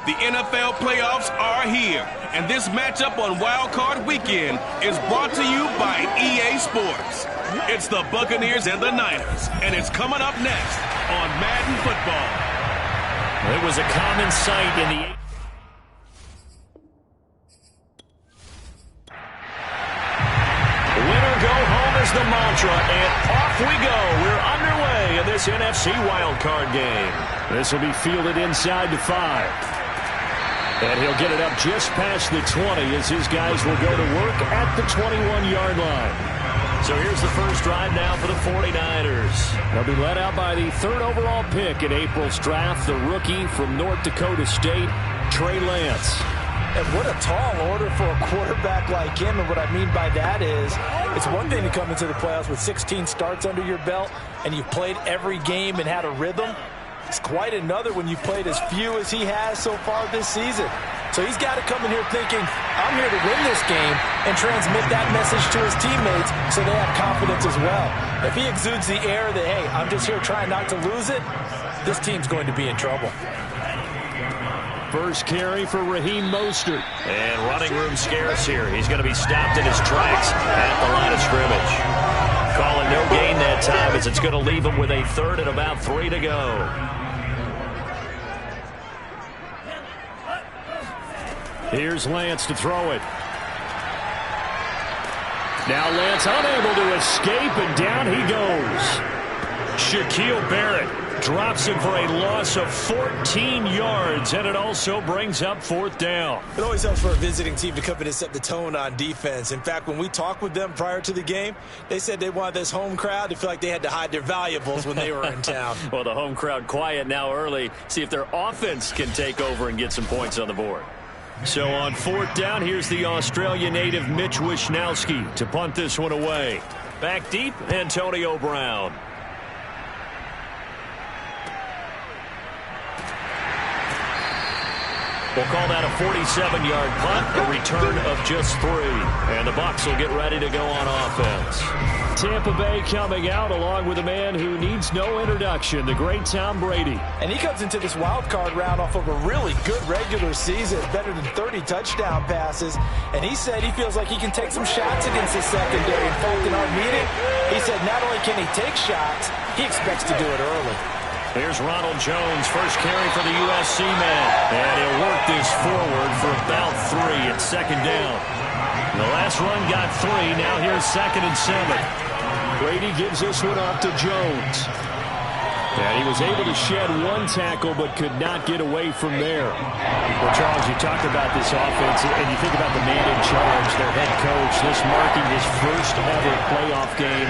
The NFL playoffs are here, and this matchup on Wild Card Weekend is brought to you by EA Sports. It's the Buccaneers and the Niners, and it's coming up next on Madden Football. It was a common sight in the... Winner go home is the mantra, and off we go. We're underway in this NFC wildcard game. This will be fielded inside the 5. And he'll get it up just past the 20 as his guys will go to work at the 21-yard line. So here's the first drive now for the 49ers. They'll be led out by the 3rd overall pick in April's draft, the rookie from North Dakota State, Trey Lance. And what a tall order for a quarterback like him. And what I mean by that is it's one thing to come into the playoffs with 16 starts under your belt and you've played every game and had a rhythm. It's quite another when you've played as few as he has so far this season. So he's got to come in here thinking, I'm here to win this game and transmit that message to his teammates so they have confidence as well. If he exudes the air that, hey, I'm just here trying not to lose it, this team's going to be in trouble. First carry for Raheem Mostert. And running room scarce here. He's going to be stopped in his tracks at the line of scrimmage. Calling no gain that time as it's going to leave him with a 3rd and about 3 to go. Here's Lance to throw it. Now Lance unable to escape, and down he goes. Shaquille Barrett drops him for a loss of 14 yards, and it also brings up 4th down. It always helps for a visiting team to come in and set the tone on defense. In fact, when we talked with them prior to the game, they said they wanted this home crowd to feel like they had to hide their valuables when they were in town. Well, the home crowd quiet now early. See if their offense can take over and get some points on the board. So on 4th down, here's the Australia native Mitch Wishnowsky to punt this one away. Back deep, Antonio Brown. We'll call that a 47-yard punt, a return of just 3. And the Bucs will get ready to go on offense. Tampa Bay coming out along with a man who needs no introduction, the great Tom Brady. And he comes into this wild card round off of a really good regular season, better than 30 touchdown passes. And he said he feels like he can take some shots against the secondary. In fact, in our meeting, he said not only can he take shots, he expects to do it early. Here's Ronald Jones, first carry for the USC man. And he'll work this forward for about 3 at 2nd down. The last run got 3. Now here's 2nd and 7. Brady gives this one off to Jones. And he was able to shed 1 tackle but could not get away from there. Well, Charles, you talked about this offense, and you think about the man in charge, their head coach, this marking his first ever playoff game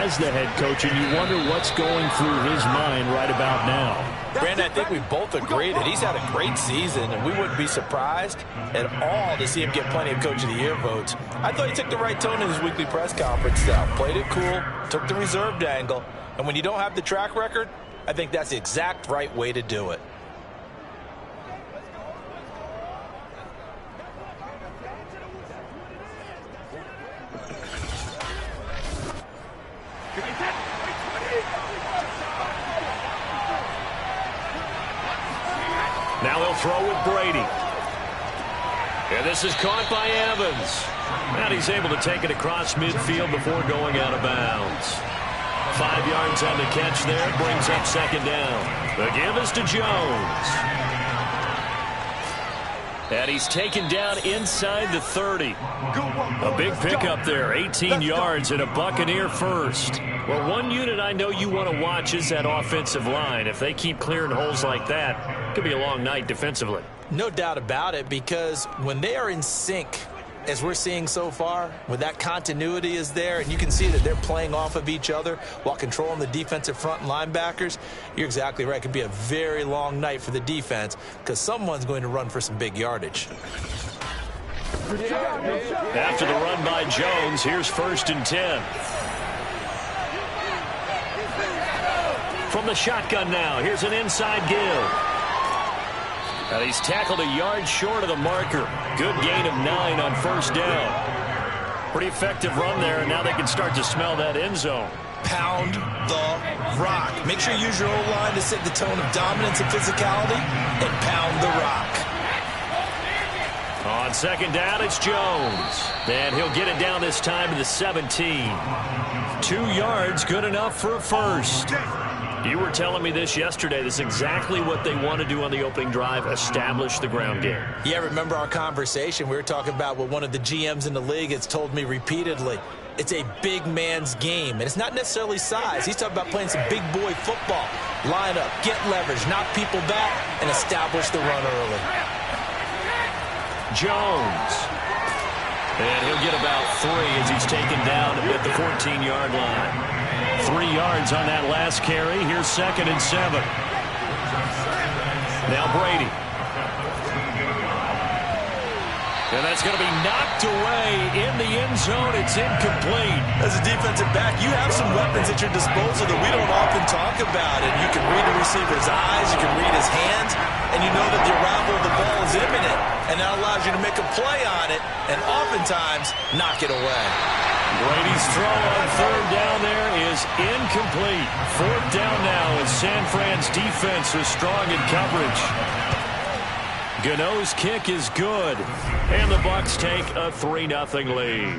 as the head coach, and you wonder what's going through his mind right about now. Brandon, I think we both agree that he's had a great season, and we wouldn't be surprised at all to see him get plenty of Coach of the Year votes. I thought he took the right tone in his weekly press conference, though. Played it cool, took the reserved angle, and when you don't have the track record, I think that's the exact right way to do it. Now he'll throw with Brady. And this is caught by Evans. And he's able to take it across midfield before going out of bounds. 5 yards on the catch there. Brings up 2nd down. The give is to Jones. And he's taken down inside the 30. A big pickup there. 18 yards and a Buccaneer first. Well, one unit I know you want to watch is that offensive line. If they keep clearing holes like that, it could be a long night defensively. No doubt about it, because when they are in sync, as we're seeing so far, when that continuity is there and you can see that they're playing off of each other while controlling the defensive front and linebackers, you're exactly right. It could be a very long night for the defense because someone's going to run for some big yardage. After the run by Jones, here's 1st and 10. From the shotgun now, here's an inside give. And he's tackled a yard short of the marker. Good gain of 9 on 1st down. Pretty effective run there, and now they can start to smell that end zone. Pound the rock. Make sure you use your O-line to set the tone of dominance and physicality, and pound the rock. second down, it's Jones. And he'll get it down this time to the 17. 2 yards, good enough for a first. You were telling me this yesterday. This is exactly what they want to do on the opening drive, establish the ground game. Yeah, remember our conversation? We were talking about what one of the GMs in the league has told me repeatedly. It's a big man's game, and it's not necessarily size. He's talking about playing some big boy football. Line up, get leverage, knock people back, and establish the run early. Jones. And he'll get about 3 as he's taken down at the 14-yard line. 3 yards on that last carry. Here's 2nd and 7. Now Brady. And that's going to be knocked away in the end zone. It's incomplete. As a defensive back, you have some weapons at your disposal that we don't often talk about. And you can read a receiver's eyes, you can read his hands, and you know that the arrival of the ball is imminent. And that allows you to make a play on it and oftentimes knock it away. Brady's throw on 3rd down there is incomplete. 4th down now as San Fran's defense was strong in coverage. Gano's kick is good. And the Bucs take a 3-0 lead.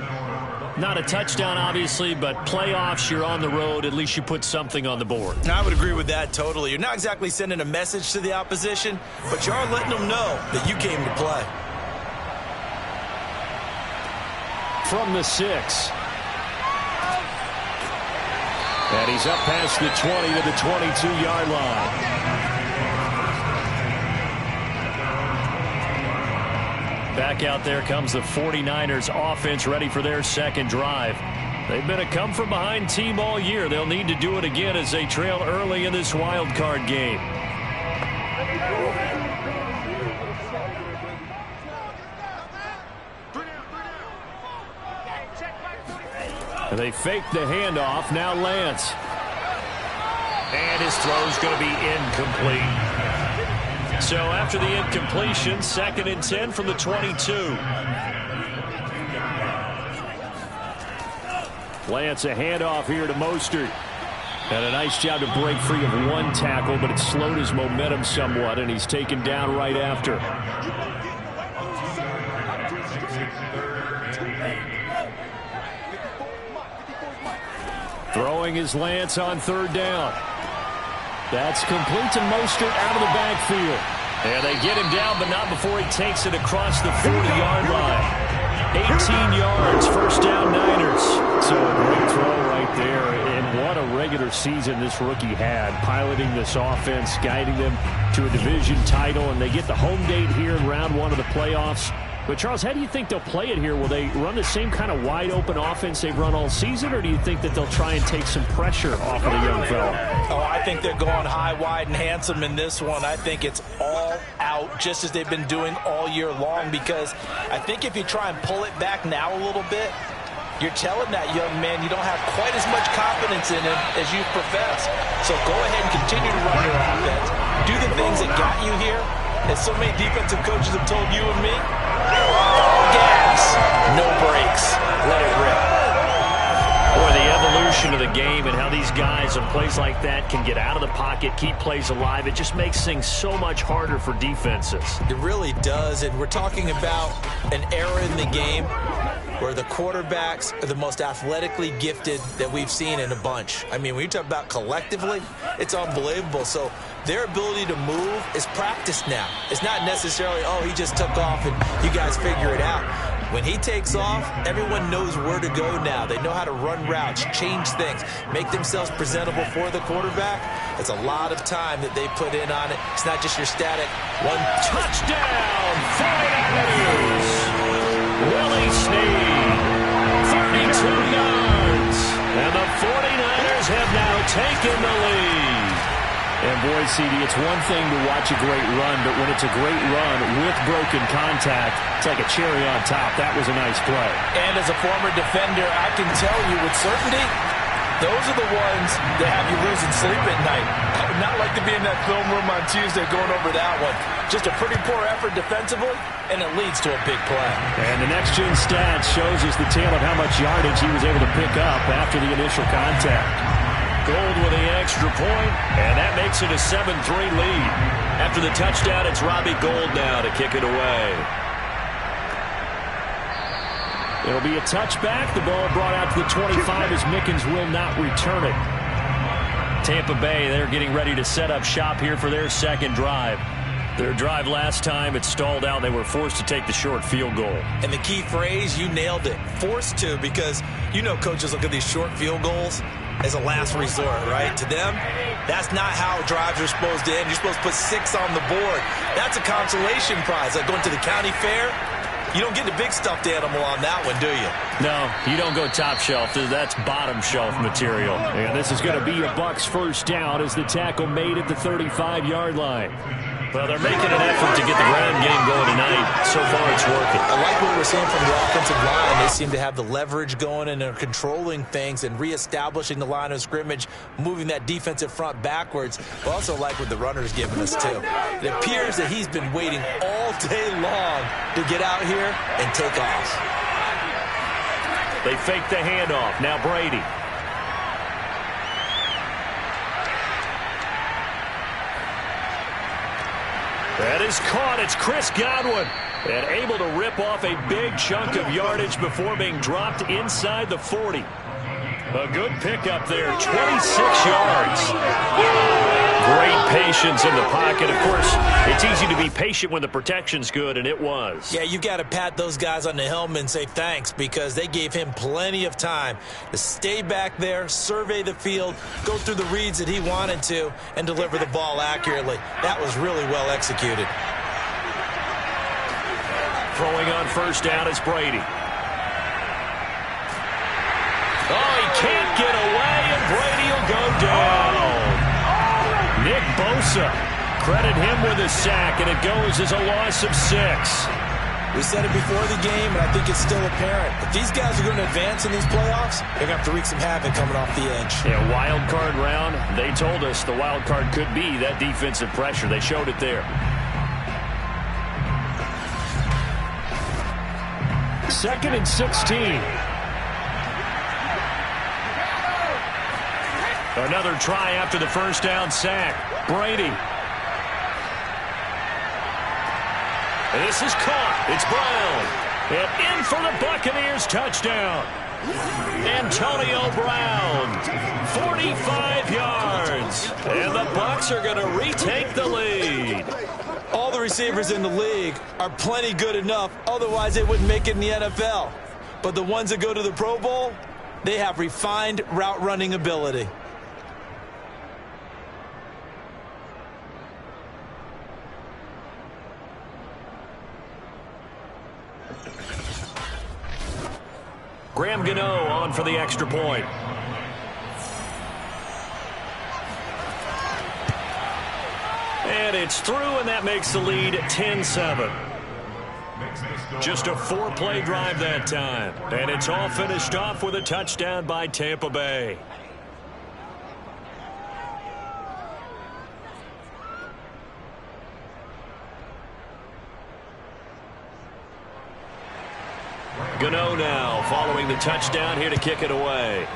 Not a touchdown, obviously, but playoffs, you're on the road. At least you put something on the board. I would agree with that totally. You're not exactly sending a message to the opposition, but you are letting them know that you came to play. From the 6. And he's up past the 20 to the 22-yard line. Back out there comes the 49ers offense ready for their second drive. They've been a come-from-behind team all year. They'll need to do it again as they trail early in this wild card game. They fake the handoff. Now Lance. And his throw's going to be incomplete. So after the incompletion, 2nd and 10 from the 22. Lance, a handoff here to Mostert. And a nice job to break free of 1 tackle, but it slowed his momentum somewhat, and he's taken down right after. Throwing is Lance on 3rd down. That's complete to Mostert out of the backfield. And they get him down, but not before he takes it across the 40-yard line. 18 yards, 1st down Niners. So a great throw right there. And what a regular season this rookie had, piloting this offense, guiding them to a division title. And they get the home date here in round 1 of the playoffs. But, Charles, how do you think they'll play it here? Will they run the same kind of wide-open offense they've run all season, or do you think that they'll try and take some pressure off of the young fella? Oh, I think they're going high, wide, and handsome in this one. I think it's all out, just as they've been doing all year long, because I think if you try and pull it back now a little bit, you're telling that young man you don't have quite as much confidence in him as you profess. So go ahead and continue to run your offense. Do the things that got you here. As so many defensive coaches have told you and me, gas, no brakes, let it rip. Boy, the evolution of the game and how these guys on plays like that can get out of the pocket, keep plays alive, it just makes things so much harder for defenses. It really does, and we're talking about an era in the game where the quarterbacks are the most athletically gifted that we've seen in a bunch. I mean, when you talk about collectively, it's unbelievable. So their ability to move is practiced now. It's not necessarily, oh, he just took off and you guys figure it out. When he takes off, everyone knows where to go now. They know how to run routes, change things, make themselves presentable for the quarterback. It's a lot of time that they put in on it. It's not just your static one. Touchdown, 49ers! Willie Snead, 32 yards. And the 49ers have now taken the lead. And boy, CD, it's one thing to watch a great run, but when it's a great run with broken contact, it's like a cherry on top. That was a nice play. And as a former defender, I can tell you with certainty, those are the ones that have you losing sleep at night. I would not like to be in that film room on Tuesday going over that one. Just a pretty poor effort defensively, and it leads to a big play. And the next-gen stats shows us the tale of how much yardage he was able to pick up after the initial contact. Gold with the extra point, and that makes it a 7-3 lead. After the touchdown, it's Robbie Gould now to kick it away. It'll be a touchback. The ball brought out to the 25 as Mickens will not return it. Tampa Bay, they're getting ready to set up shop here for their second drive. Their drive last time, it stalled out. They were forced to take the short field goal. And the key phrase, you nailed it. Forced to, because you know coaches look at these short field goals as a last resort, right? To them, that's not how drives are supposed to end. You're supposed to put 6 on the board. That's a consolation prize. Like going to the county fair, you don't get the big stuffed animal on that one, do you? No, you don't go top shelf. That's bottom shelf material. And this is going to be a Bucs first down as the tackle made at the 35-yard line. Well, they're making an effort to get the ground game going tonight. So far, it's working. I like what we're seeing from the offensive line. They seem to have the leverage going, and they're controlling things and reestablishing the line of scrimmage, moving that defensive front backwards. But also like what the runner's giving us, too. It appears that he's been waiting all day long to get out here and take off. They fake the handoff. Now Brady. That is caught. It's Chris Godwin. And able to rip off a big chunk of yardage before being dropped inside the 40. A good pickup there, 26 yards. Great patience in the pocket. Of course, it's easy to be patient when the protection's good, and it was. Yeah, you got to pat those guys on the helmet and say thanks, because they gave him plenty of time to stay back there, survey the field, go through the reads that he wanted to, and deliver the ball accurately. That was really well executed. Throwing on first down is Brady. Oh, he can't get away, and Brady will go down. Nick Bosa, credit him with a sack, and it goes as a loss of 6. We said it before the game, and I think it's still apparent. If these guys are going to advance in these playoffs, they're going to have to wreak some havoc coming off the edge. Yeah, wild card round, they told us the wild card could be that defensive pressure. They showed it there. Second and 16. Another try after the first down sack. Brady. This is caught. It's Brown. And in for the Buccaneers touchdown. Antonio Brown. 45 yards. And the Bucs are going to retake the lead. All the receivers in the league are plenty good enough. Otherwise, they wouldn't make it in the NFL. But the ones that go to the Pro Bowl, they have refined route running ability. Graham Gano on for the extra point. And it's through, and that makes the lead 10-7. Just a 4-play drive that time. And it's all finished off with a touchdown by Tampa Bay. Gano now following the touchdown here to kick it away.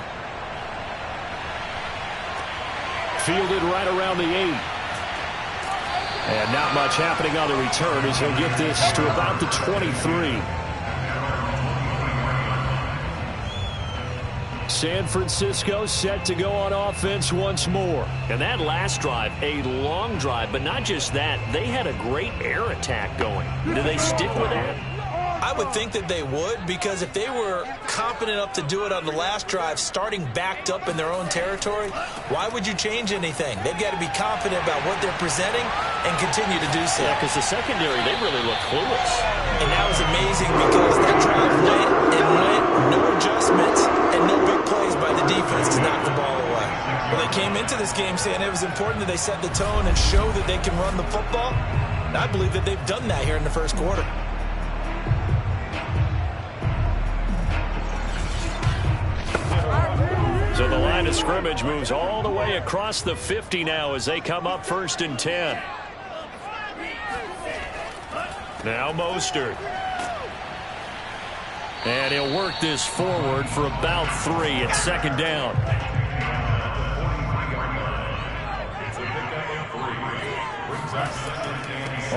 Fielded right around the 8. And not much happening on the return as he'll get this to about the 23. San Francisco set to go on offense once more. And that last drive, a long drive, but not just that. They had a great air attack going. Do they stick with that? I would think that they would, because if they were confident enough to do it on the last drive, starting backed up in their own territory, why would you change anything? They've got to be confident about what they're presenting and continue to do so. Yeah, because the secondary, they really look clueless. And that was amazing, because that drive went and went, no adjustments, and no big plays by the defense to knock the ball away. Well, they came into this game saying it was important that they set the tone and show that they can run the football. And I believe that they've done that here in the first quarter. So the line of scrimmage moves all the way across the 50 now as they come up 1st and 10. Now Mostert. And he'll work this forward for about 3 at 2nd down.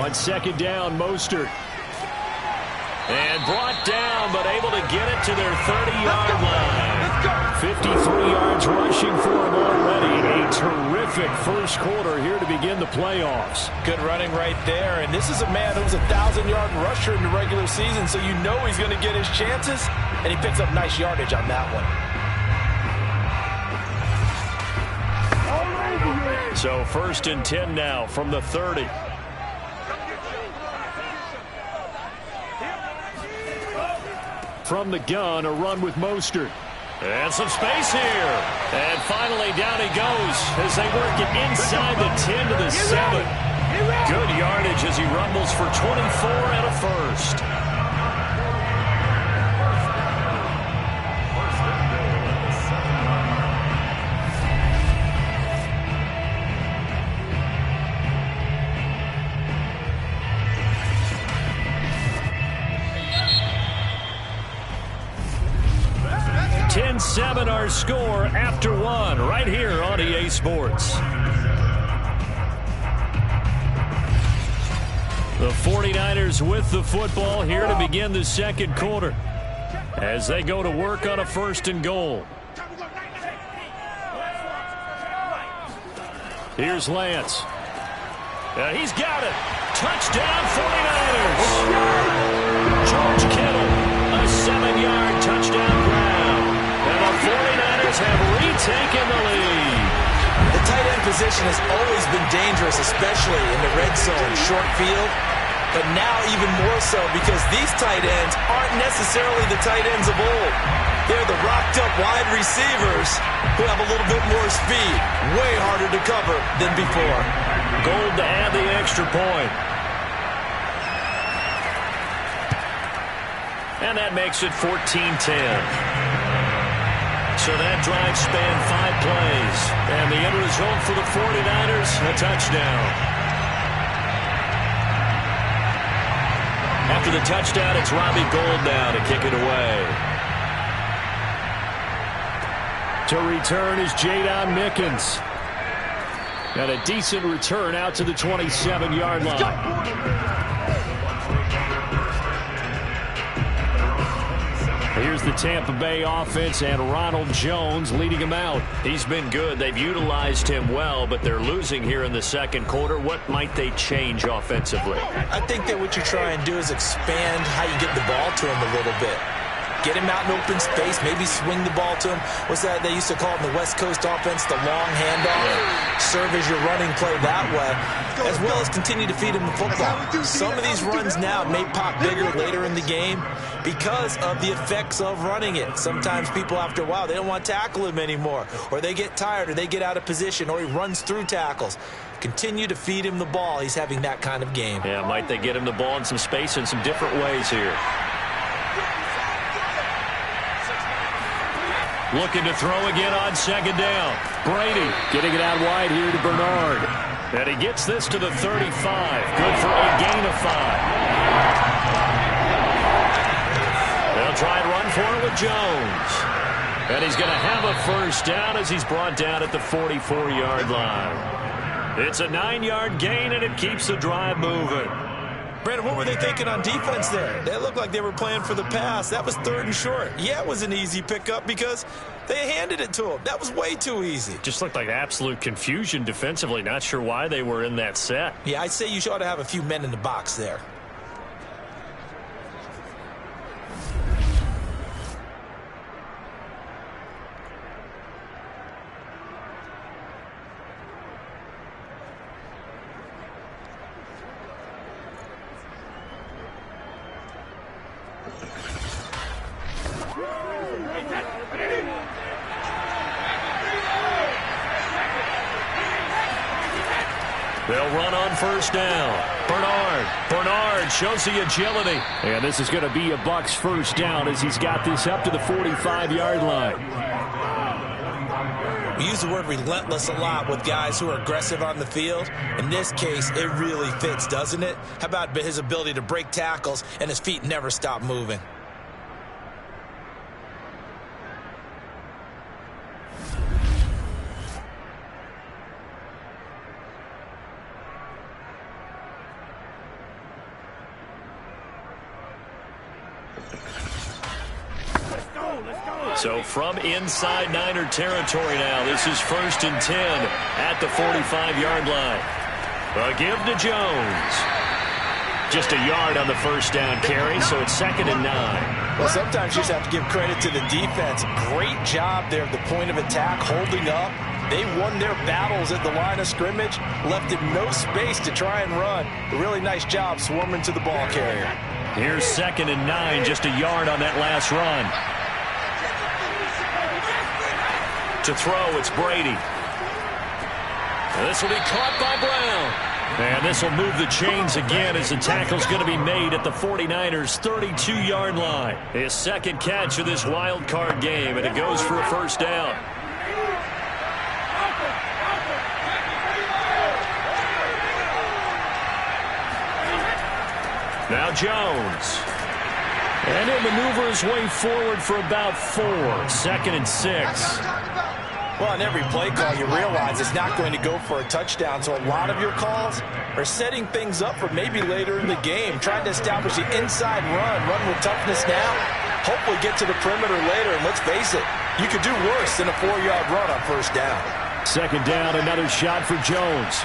On 2nd down, Mostert. And brought down, but able to get it to their 30-yard line. 53 yards rushing for him already. A terrific first quarter here to begin the playoffs. Good running right there. And this is a man who was a 1,000-yard rusher in the regular season, so you know he's going to get his chances. And he picks up nice yardage on that one. So 1st and 10 now from the 30. From the gun, a run with Mostert. And some space here. And finally down he goes as they work it inside the 10 to the 7. Good yardage as he rumbles for 24 and a first. Seven our score after one right here on EA Sports. The 49ers with the football here to begin the second quarter as they go to work on a 1st and goal. Here's Lance. He's got it. Touchdown 49ers. George Kittle, a 7-yard touchdown grab. And the 49ers have retaken the lead. The tight end position has always been dangerous, especially in the red zone, short field. But now even more so because these tight ends aren't necessarily the tight ends of old. They're the rocked-up wide receivers who have a little bit more speed. Way harder to cover than before. Gold to add the extra point. And that makes it 14-10. So that drive spanned 5 plays. And the end result for the 49ers, a touchdown. After the touchdown, it's Robbie Gould now to kick it away. To return is Jadon Mickens. And a decent return out to the 27-yard line. Here's the Tampa Bay offense and Ronald Jones leading them out. He's been good. They've utilized him well, but they're losing here in the second quarter. What might they change offensively? I think that what you try and do is expand how you get the ball to him a little bit. Get him out in open space, maybe swing the ball to him. What's that they used to call it in the West Coast offense, the long handoff? Serve as your running play that way, as well as continue to feed him the football. Some of these runs now may pop bigger later in the game because of the effects of running it. Sometimes people, after a while, they don't want to tackle him anymore, or they get tired, or they get out of position, or he runs through tackles. Continue to feed him the ball. He's having that kind of game. Yeah, might they get him the ball in some space in some different ways here. Looking to throw again on second down. Brady getting it out wide here to Bernard. And he gets this to the 35. Good for a gain of 5. They'll try and run for it with Jones. And he's going to have a first down as he's brought down at the 44-yard line. It's a 9-yard gain, and it keeps the drive moving. Brandon, what were they thinking on defense there? They looked like they were playing for the pass. That was 3rd and short. Yeah, it was an easy pickup because they handed it to him. That was way too easy. Just looked like absolute confusion defensively. Not sure why they were in that set. Yeah, I'd say you ought to have a few men in the box there. They'll run on first down. Bernard shows the agility. And this is going to be a Bucs first down as he's got this up to the 45-yard line. We use the word relentless a lot with guys who are aggressive on the field. In this case, it really fits, doesn't it? How about his ability to break tackles and his feet never stop moving? So from inside Niner territory now, this is 1st and 10 at the 45-yard line. A give to Jones. Just a yard on the first down carry, so it's 2nd and 9. Well, sometimes you just have to give credit to the defense. Great job there at the point of attack, holding up. They won their battles at the line of scrimmage, left him no space to try and run. A really nice job swarming to the ball carrier. Here's 2nd and 9, just a yard on that last run. To throw, it's Brady. This will be caught by Brown. And this will move the chains again as the tackle's going to be made at the 49ers' 32-yard line. His second catch of this wild card game, and it goes for a first down. Now Jones. And he'll maneuver his way forward for about 4. 2nd and 6. Well, on every play call, you realize it's not going to go for a touchdown. So a lot of your calls are setting things up for maybe later in the game, trying to establish the inside run with toughness now, hopefully get to the perimeter later. And let's face it, you could do worse than a 4-yard run on first down. 2nd down, another shot for Jones.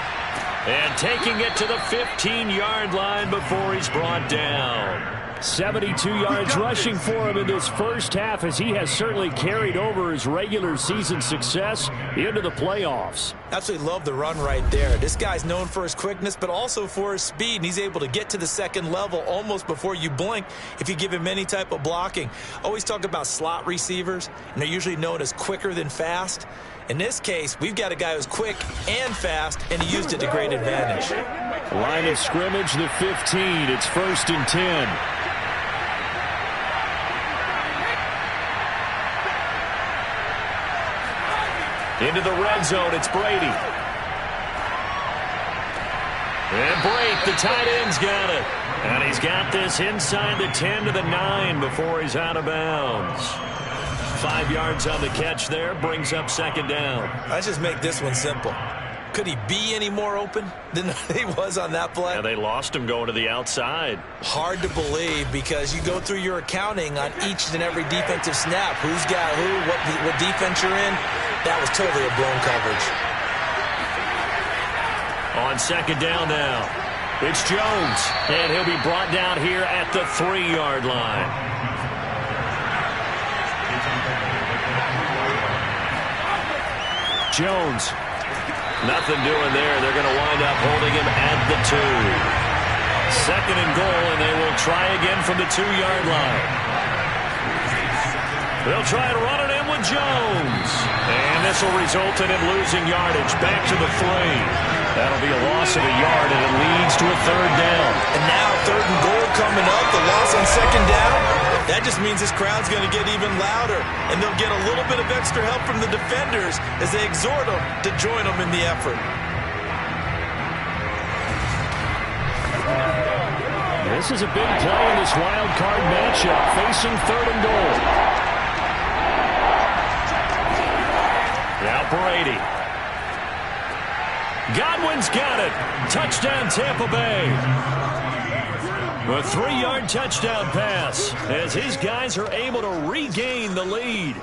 And taking it to the 15-yard line before he's brought down. 72 yards rushing for him in this first half, as he has certainly carried over his regular season success into the playoffs. Absolutely love the run right there. This guy's known for his quickness, but also for his speed, and he's able to get to the second level almost before you blink if you give him any type of blocking. Always talk about slot receivers, and they're usually known as quicker than fast. In this case, we've got a guy who's quick and fast, and he used it to great advantage. Line of scrimmage, the 15. It's 1st and 10. Into the red zone, it's Brady. And Brake, the tight end's got it. And he's got this inside the 10 to the 9 before he's out of bounds. 5 yards on the catch there, brings up 2nd down. Let's just make this one simple. Could he be any more open than he was on that play? Yeah, they lost him going to the outside. Hard to believe, because you go through your accounting on each and every defensive snap. Who's got who, what defense you're in. That was totally a blown coverage. On 2nd down now, it's Jones. And he'll be brought down here at the 3-yard line. Jones. Nothing doing there. They're going to wind up holding him at the 2. 2nd and goal, and they will try again from the 2-yard line. They'll try to run it in with Jones. And this will result in him losing yardage back to the 3. That'll be a loss of a yard, and it leads to a 3rd down. And now 3rd and goal coming up, the loss on 2nd down. That just means this crowd's going to get even louder, and they'll get a little bit of extra help from the defenders as they exhort them to join them in the effort. This is a big play in this wild card matchup, facing 3rd and goal. Now Brady. Godwin's got it. Touchdown, Tampa Bay. A 3-yard touchdown pass as his guys are able to regain the lead.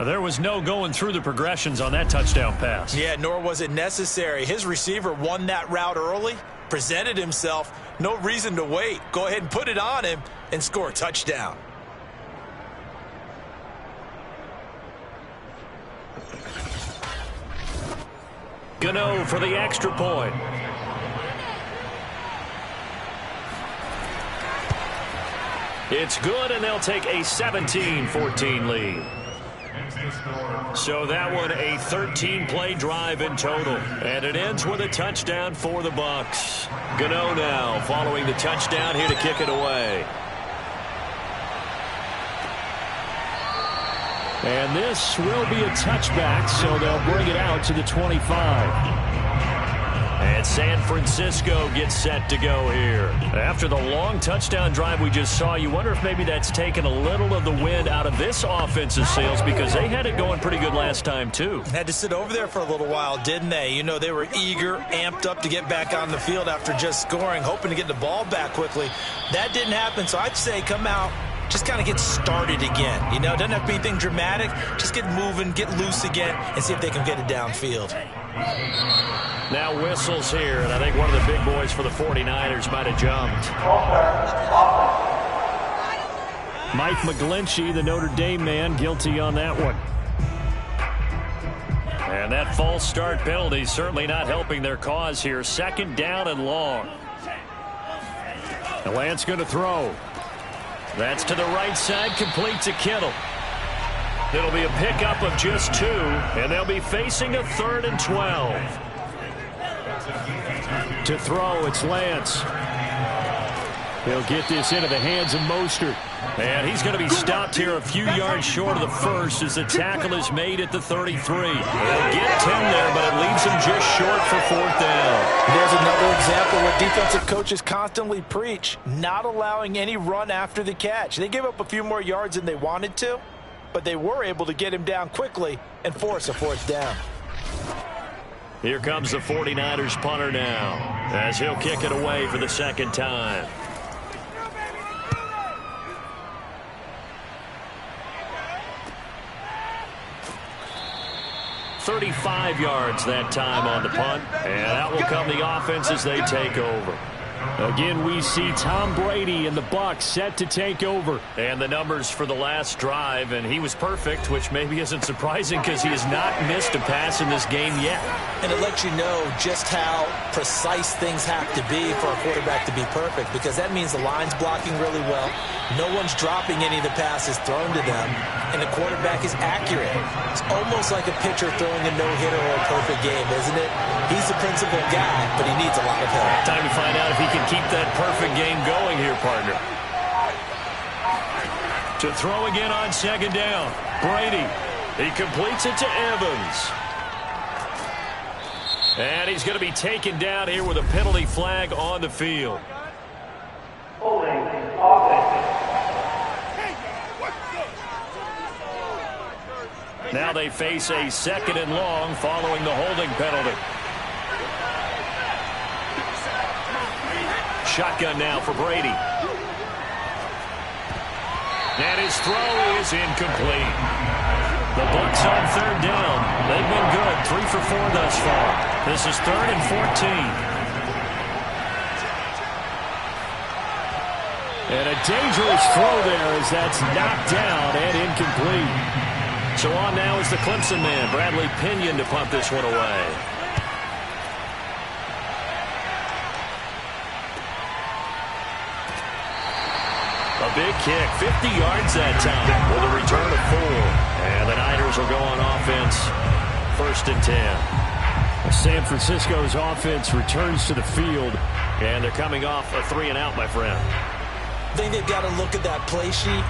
There was no going through the progressions on that touchdown pass. Yeah, nor was it necessary. His receiver won that route early, presented himself. No reason to wait. Go ahead and put it on him and score a touchdown. Gano for the extra point. It's good, and they'll take a 17-14 lead. So that one, a 13-play drive in total. And it ends with a touchdown for the Bucs. Gano now following the touchdown here to kick it away. And this will be a touchback, so they'll bring it out to the 25. And San Francisco gets set to go here. After the long touchdown drive we just saw, you wonder if maybe that's taken a little of the wind out of this offensive sails, because they had it going pretty good last time, too. Had to sit over there for a little while, didn't they? You know, they were eager, amped up to get back on the field after just scoring, hoping to get the ball back quickly. That didn't happen, so I'd say come out just kind of get started again. You know, doesn't have to be anything dramatic. Just get moving, get loose again, and see if they can get it downfield. Now whistles here, and I think one of the big boys for the 49ers might have jumped. Mike McGlinchey, the Notre Dame man, guilty on that one. And that false start penalty certainly not helping their cause here. Second down and long. And Lance going to throw. That's to the right side, complete to Kittle. It'll be a pickup of just 2, and they'll be facing a 3rd and 12. To throw, it's Lance. He'll get this into the hands of Mostert. And he's going to be stopped here a few yards short of the first as the tackle is made at the 33. They'll get 10 there, but it leaves him just short for 4th down. There's another example where defensive coaches constantly preach, not allowing any run after the catch. They gave up a few more yards than they wanted to, but they were able to get him down quickly and force a 4th down. Here comes the 49ers punter now, as he'll kick it away for the 2nd time. 35 yards that time on the punt, and out will come the offense as they take over. Again, we see Tom Brady and the Bucs set to take over. And the numbers for the last drive, and he was perfect, which maybe isn't surprising because he has not missed a pass in this game yet. And it lets you know just how precise things have to be for a quarterback to be perfect, because that means the line's blocking really well, no one's dropping any of the passes thrown to them, and the quarterback is accurate. It's almost like a pitcher throwing a no-hitter or a perfect game, isn't it? He's the principal guy, but he needs a lot of help. Time to find out if he can keep that perfect game going here, partner. To throw again on 2nd down. Brady. He completes it to Evans. And he's going to be taken down here with a penalty flag on the field. Now they face a 2nd and long following the holding penalty. Shotgun now for Brady. And his throw is incomplete. The Bucs on 3rd down. They've been good, 3 for 4 thus far. This is 3rd and 14. And a dangerous throw there as that's knocked down and incomplete. So on now is the Clemson man, Bradley Pinion, to punt this one away. A big kick, 50 yards that time with a return of 4. And the Niners will go on offense, 1st and 10. San Francisco's offense returns to the field, and they're coming off a 3 and out, my friend. I think they've got to look at that play sheet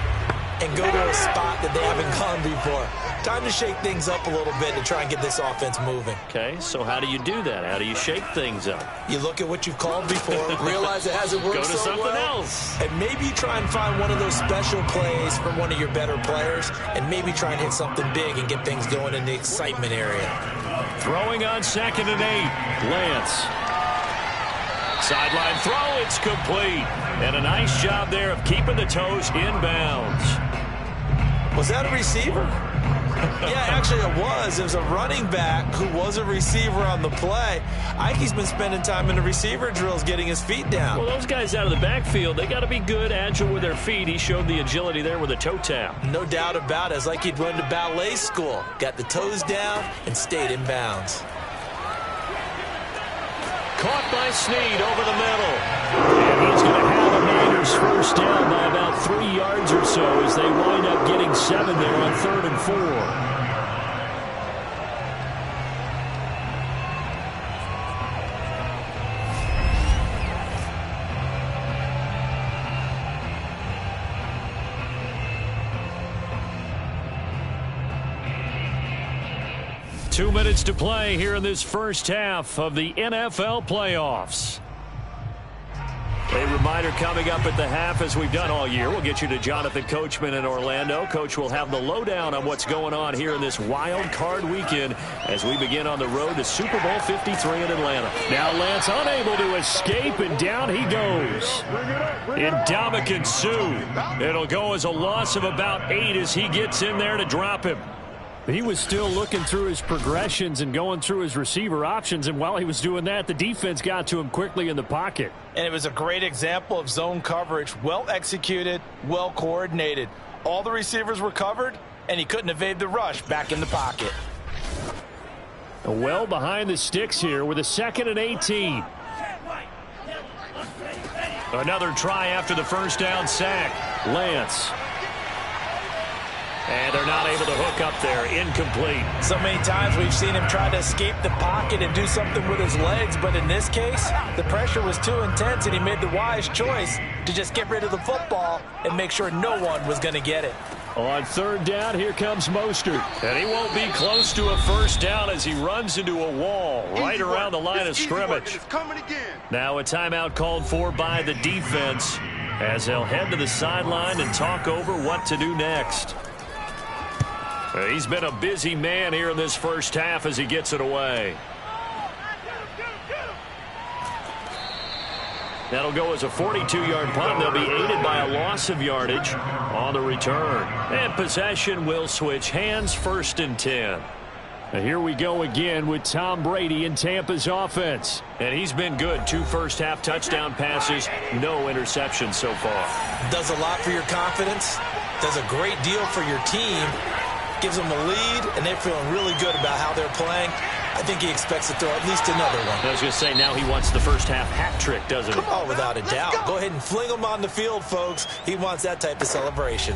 and go to a spot that they haven't gone before. Time to shake things up a little bit to try and get this offense moving. Okay, so how do you do that? How do you shake things up? You look at what you've called before, realize it hasn't worked so well. Go to something else. And maybe try and find one of those special plays from one of your better players, and maybe try and hit something big and get things going in the excitement area. Throwing on 2nd and 8, Lance. Sideline throw, it's complete. And a nice job there of keeping the toes inbounds. Was that a receiver? Yeah, actually it was. It was a running back who was a receiver on the play. Ike's been spending time in the receiver drills getting his feet down. Well, those guys out of the backfield, they got to be good, agile with their feet. He showed the agility there with a toe tap. No doubt about it. It's like he'd run to ballet school. Got the toes down and stayed in bounds. Caught by Snead over the middle. And he's going to have a Niners 1st down by about 3 yards or so as they wind up getting 7 there on 3rd and 4. Two minutes to play here in this first half of the NFL playoffs. A reminder coming up at the half, as we've done all year. We'll get you to Jonathan Coachman in Orlando. Coach will have the lowdown on what's going on here in this wild card weekend as we begin on the road to Super Bowl 53 in Atlanta. Now Lance unable to escape, and down he goes. Ndamukong Suh. It'll go as a loss of about 8 as he gets in there to drop him. He was still looking through his progressions and going through his receiver options, and while he was doing that, the defense got to him quickly in the pocket. And it was a great example of zone coverage. Well executed, well coordinated. All the receivers were covered, and he couldn't evade the rush back in the pocket. Well behind the sticks here with a 2nd and 18. Another try after the first down sack. Lance. And they're not able to hook up there. Incomplete. So many times we've seen him try to escape the pocket and do something with his legs, but in this case, the pressure was too intense, and he made the wise choice to just get rid of the football and make sure no one was going to get it. On 3rd down, here comes Mostert. And he won't be close to a first down as he runs into a wall right around the line of scrimmage. Now a timeout called for by the defense as they'll head to the sideline and talk over what to do next. He's been a busy man here in this first half as he gets it away. That'll go as a 42-yard punt. They'll be aided by a loss of yardage on the return. And possession will switch hands, 1st and 10. And here we go again with Tom Brady in Tampa's offense. And he's been good. 2 first-half touchdown passes, no interceptions so far. Does a lot for your confidence. Does a great deal for your team. Gives them a lead, and they're feeling really good about how they're playing. I think he expects to throw at least another one. I was going to say, now he wants the first half hat trick, doesn't he? Oh, without a doubt. Go ahead and fling him on the field, folks. He wants that type of celebration.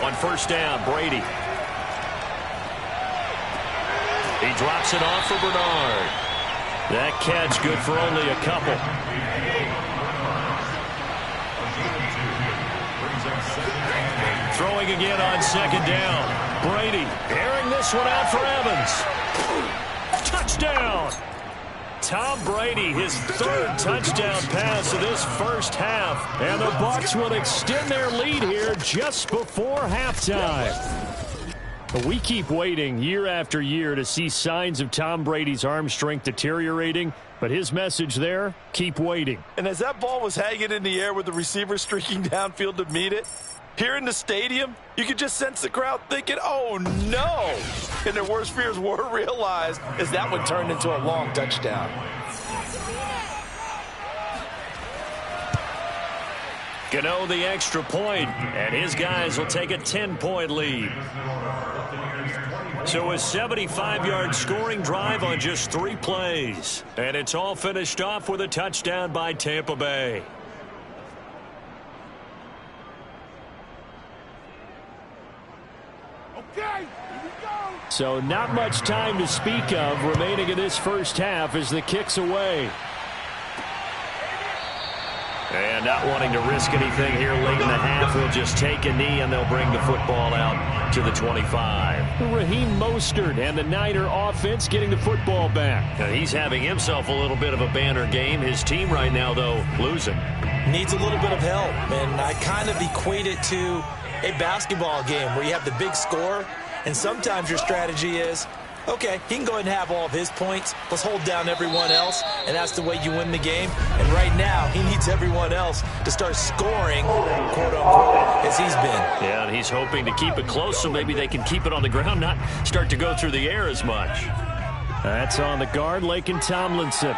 On 1st down, Brady. He drops it off for Bernard. That catch good for only a couple. Throwing again on 2nd down. Brady airing this one out for Evans. Touchdown! Tom Brady, his 3rd touchdown pass of this first half. And the Bucs will extend their lead here just before halftime. We keep waiting year after year to see signs of Tom Brady's arm strength deteriorating. But his message there, keep waiting. And as that ball was hanging in the air with the receiver streaking downfield to meet it, here in the stadium, you could just sense the crowd thinking, oh, no. And their worst fears were realized as that one turned into a long touchdown. Gano the extra point, and his guys will take a 10-point lead. So a 75-yard scoring drive on just 3 plays. And it's all finished off with a touchdown by Tampa Bay. So not much time to speak of remaining in this first half as the kick's away. And not wanting to risk anything here late in the half, he'll just take a knee and they'll bring the football out to the 25. Raheem Mostert and the Niner offense getting the football back. Now he's having himself a little bit of a banner game. His team right now, though, losing. Needs a little bit of help, and I kind of equate it to a basketball game where you have the big score, and sometimes your strategy is, okay, he can go ahead and have all of his points. Let's hold down everyone else, and that's the way you win the game. And right now, he needs everyone else to start scoring, quote-unquote, as he's been. Yeah, and he's hoping to keep it close so maybe they can keep it on the ground, not start to go through the air as much. That's on the guard, Laken Tomlinson.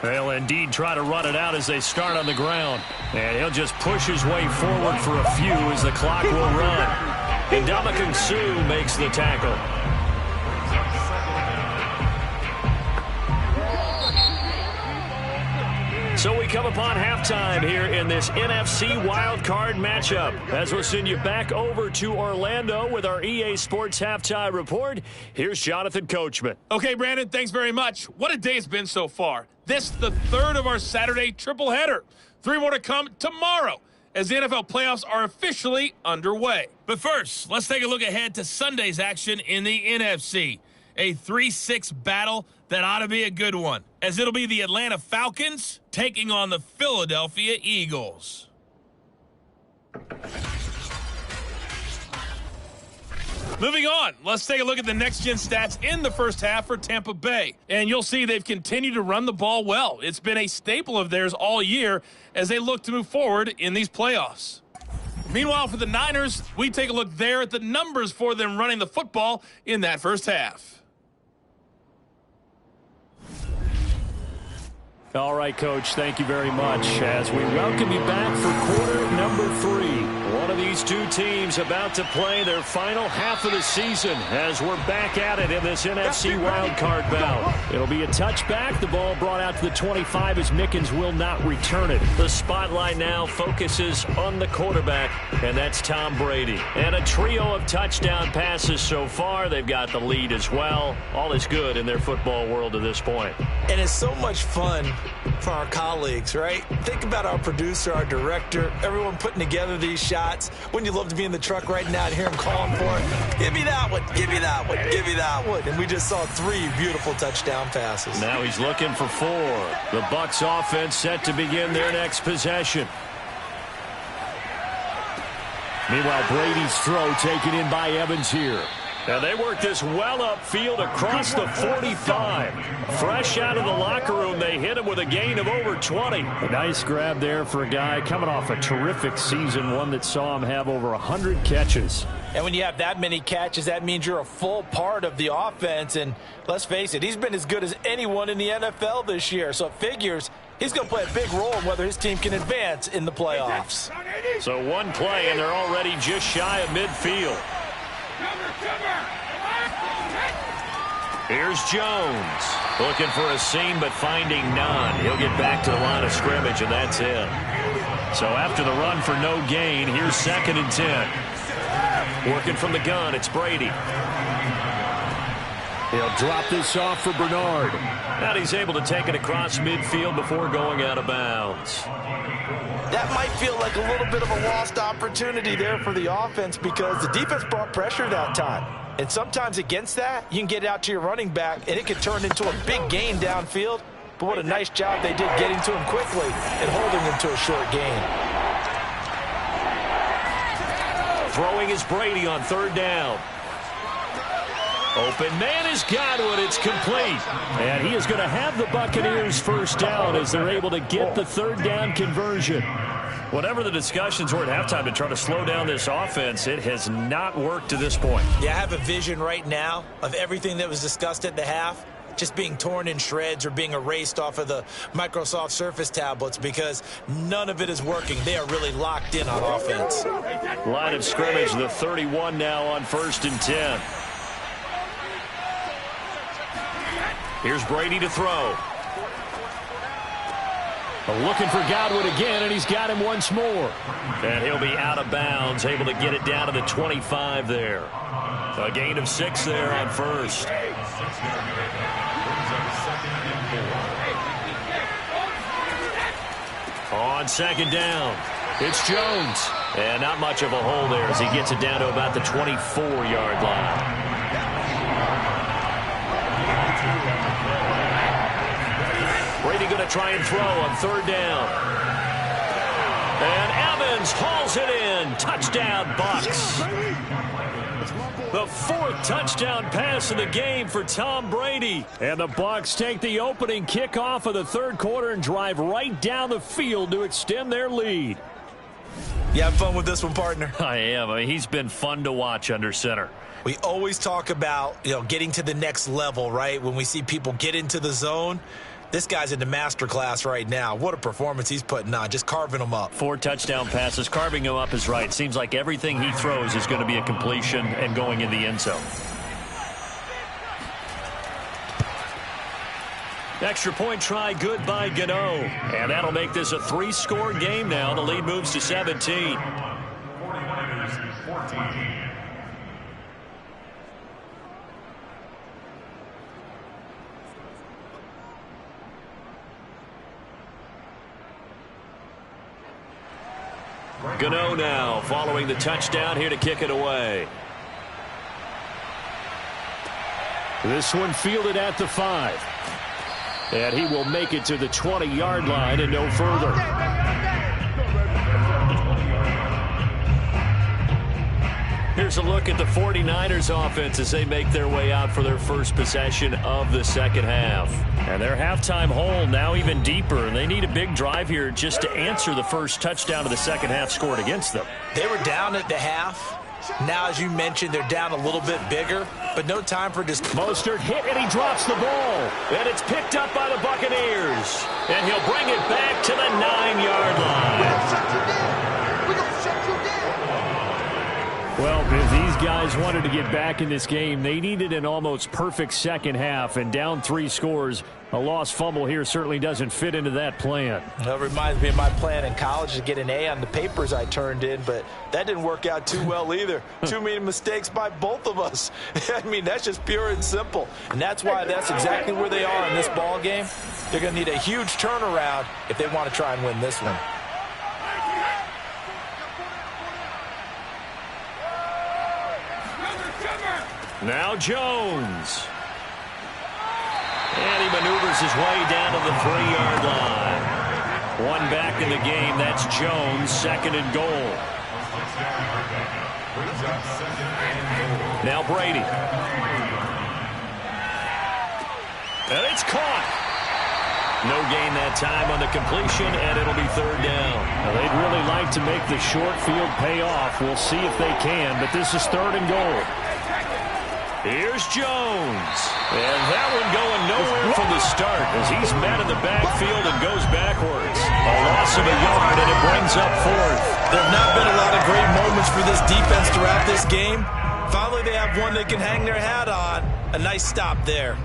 They'll indeed try to run it out as they start on the ground. And he'll just push his way forward for a few as the clock will run. And Ndamukong Suh makes the tackle. So we come upon halftime here in this NFC wildcard matchup. As we'll send you back over to Orlando with our EA Sports Halftime Report, here's Jonathan Coachman. Okay, Brandon, thanks very much. What a day it's been so far. This is the third of our Saturday triple header. 3 more to come tomorrow. as the NFL playoffs are officially underway. But first, let's take a look ahead to Sunday's action in the NFC. A 3-6 battle that ought to be a good one, as it'll be the Atlanta Falcons taking on the Philadelphia Eagles. Moving on, let's take a look at the next-gen stats in the first half for Tampa Bay. And you'll see they've continued to run the ball well. It's been a staple of theirs all year as they look to move forward in these playoffs. Meanwhile, for the Niners, we take a look there at the numbers for them running the football in that first half. All right, Coach, thank you very much as we welcome you back for quarter number 3. One of these two teams about to play their final half of the season as we're back at it in this NFC wildcard bout. It'll be a touchback. The ball brought out to the 25 as Mickens will not return it. The spotlight now focuses on the quarterback, and that's Tom Brady. And a trio of touchdown passes so far. They've got the lead as well. All is good in their football world at this point. And it's so much fun for our colleagues, right? Think about our producer, our director, everyone putting together these shots. Wouldn't you love to be in the truck right now and hear him calling for it? Give me that one, give me that one, give me that one. And we just saw 3 beautiful touchdown passes. Now he's looking for 4. The Bucs offense set to begin their next possession. Meanwhile, Brady's throw taken in by Evans here. And they work this well upfield across the 45. Fresh out of the locker room, they hit him with a gain of over 20. A nice grab there for a guy coming off a terrific season, one that saw him have over 100 catches. And when you have that many catches, that means you're a full part of the offense. And let's face it, he's been as good as anyone in the NFL this year. So it figures he's going to play a big role in whether his team can advance in the playoffs. So one play, and they're already just shy of midfield. Here's Jones. Looking for a seam, but finding none. He'll get back to the line of scrimmage, and that's it. So after the run for no gain, here's 2nd and 10. Working from the gun, it's Brady. He'll drop this off for Bernard. And he's able to take it across midfield before going out of bounds. That might feel like a little bit of a lost opportunity there for the offense because the defense brought pressure that time. And sometimes against that, you can get it out to your running back, and it could turn into a big gain downfield. But what a nice job they did getting to him quickly and holding him to a short gain. Throwing is Brady on 3rd down. Open man has got one. It's complete. And he is going to have the Buccaneers first down as they're able to get the 3rd down conversion. Whatever the discussions were at halftime to try to slow down this offense, it has not worked to this point. Yeah, I have a vision right now of everything that was discussed at the half just being torn in shreds or being erased off of the Microsoft Surface tablets because none of it is working. They are really locked in on offense. Line of scrimmage, the 31 now on 1st and 10. Here's Brady to throw. Looking for Godwin again, and he's got him once more. And he'll be out of bounds, able to get it down to the 25 there. A gain of 6 there on 1st. On 2nd down, it's Jones. And not much of a hole there as he gets it down to about the 24-yard line. Brady going to try and throw on 3rd down. And Evans hauls it in. Touchdown, Bucs. The 4th touchdown pass of the game for Tom Brady. And the Bucs take the opening kickoff of the 3rd quarter and drive right down the field to extend their lead. You have fun with this one, partner? I am. I mean, he's been fun to watch under center. We always talk about, getting to the next level, right? When we see people get into the zone. This guy's in the master class right now. What a performance he's putting on, just carving them up. 4 touchdown passes. Carving him up is right. Seems like everything he throws is going to be a completion and going in the end zone. Extra point try, good by Gano. And that'll make this a 3-score game now. The lead moves to 17. Gano now following the touchdown here to kick it away. This one fielded at the 5. And he will make it to the 20-yard line and no further. Here's a look at the 49ers offense as they make their way out for their first possession of the second half. And their halftime hole now even deeper, and they need a big drive here just to answer the first touchdown of the second half scored against them. They were down at the half. Now, as you mentioned, they're down a little bit bigger, but no time for just... Mostert hit, and he drops the ball. And it's picked up by the Buccaneers. And he'll bring it back to the 9-yard line. Well, if these guys wanted to get back in this game, they needed an almost perfect second half, and down 3 scores. A lost fumble here certainly doesn't fit into that plan. That reminds me of my plan in college to get an A on the papers I turned in, but that didn't work out too well either. Too many mistakes by both of us. I mean, that's just pure and simple. And that's why that's exactly where they are in this ball game. They're going to need a huge turnaround if they want to try and win this one. Now Jones. And he maneuvers his way down to the 3-yard line. One back in the game. That's Jones, 2nd and goal. Now Brady. And it's caught. No gain that time on the completion, and it'll be 3rd down. Well, they'd really like to make the short field pay off. We'll see if they can, but this is 3rd and goal. Here's Jones. And that one going nowhere from the start as he's met in the backfield and goes backwards. A loss of a yard, and it brings up 4th. There have not been a lot of great moments for this defense throughout this game. Finally, they have one they can hang their hat on. A nice stop there.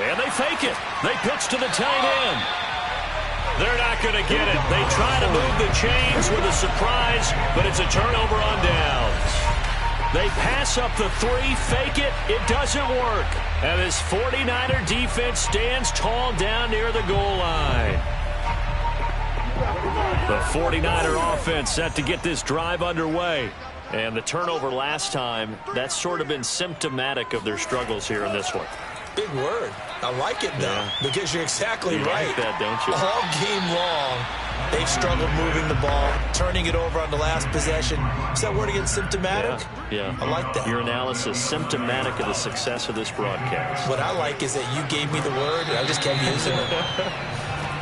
And they fake it. They pitch to the tight end. They're not going to get it. They try to move the chains with a surprise, but it's a turnover on downs. They pass up the 3, fake it. It doesn't work. And this 49er defense stands tall down near the goal line. The 49er offense set to get this drive underway. And the turnover last time, that's sort of been symptomatic of their struggles here in this one. Big word. I like it, though, because you're exactly right. Like that, don't you? All game long, they've struggled moving the ball, turning it over on the last possession. Is that word again, symptomatic? Yeah. I like that. Your analysis, symptomatic of the success of this broadcast. What I like is that you gave me the word, and I just kept using it.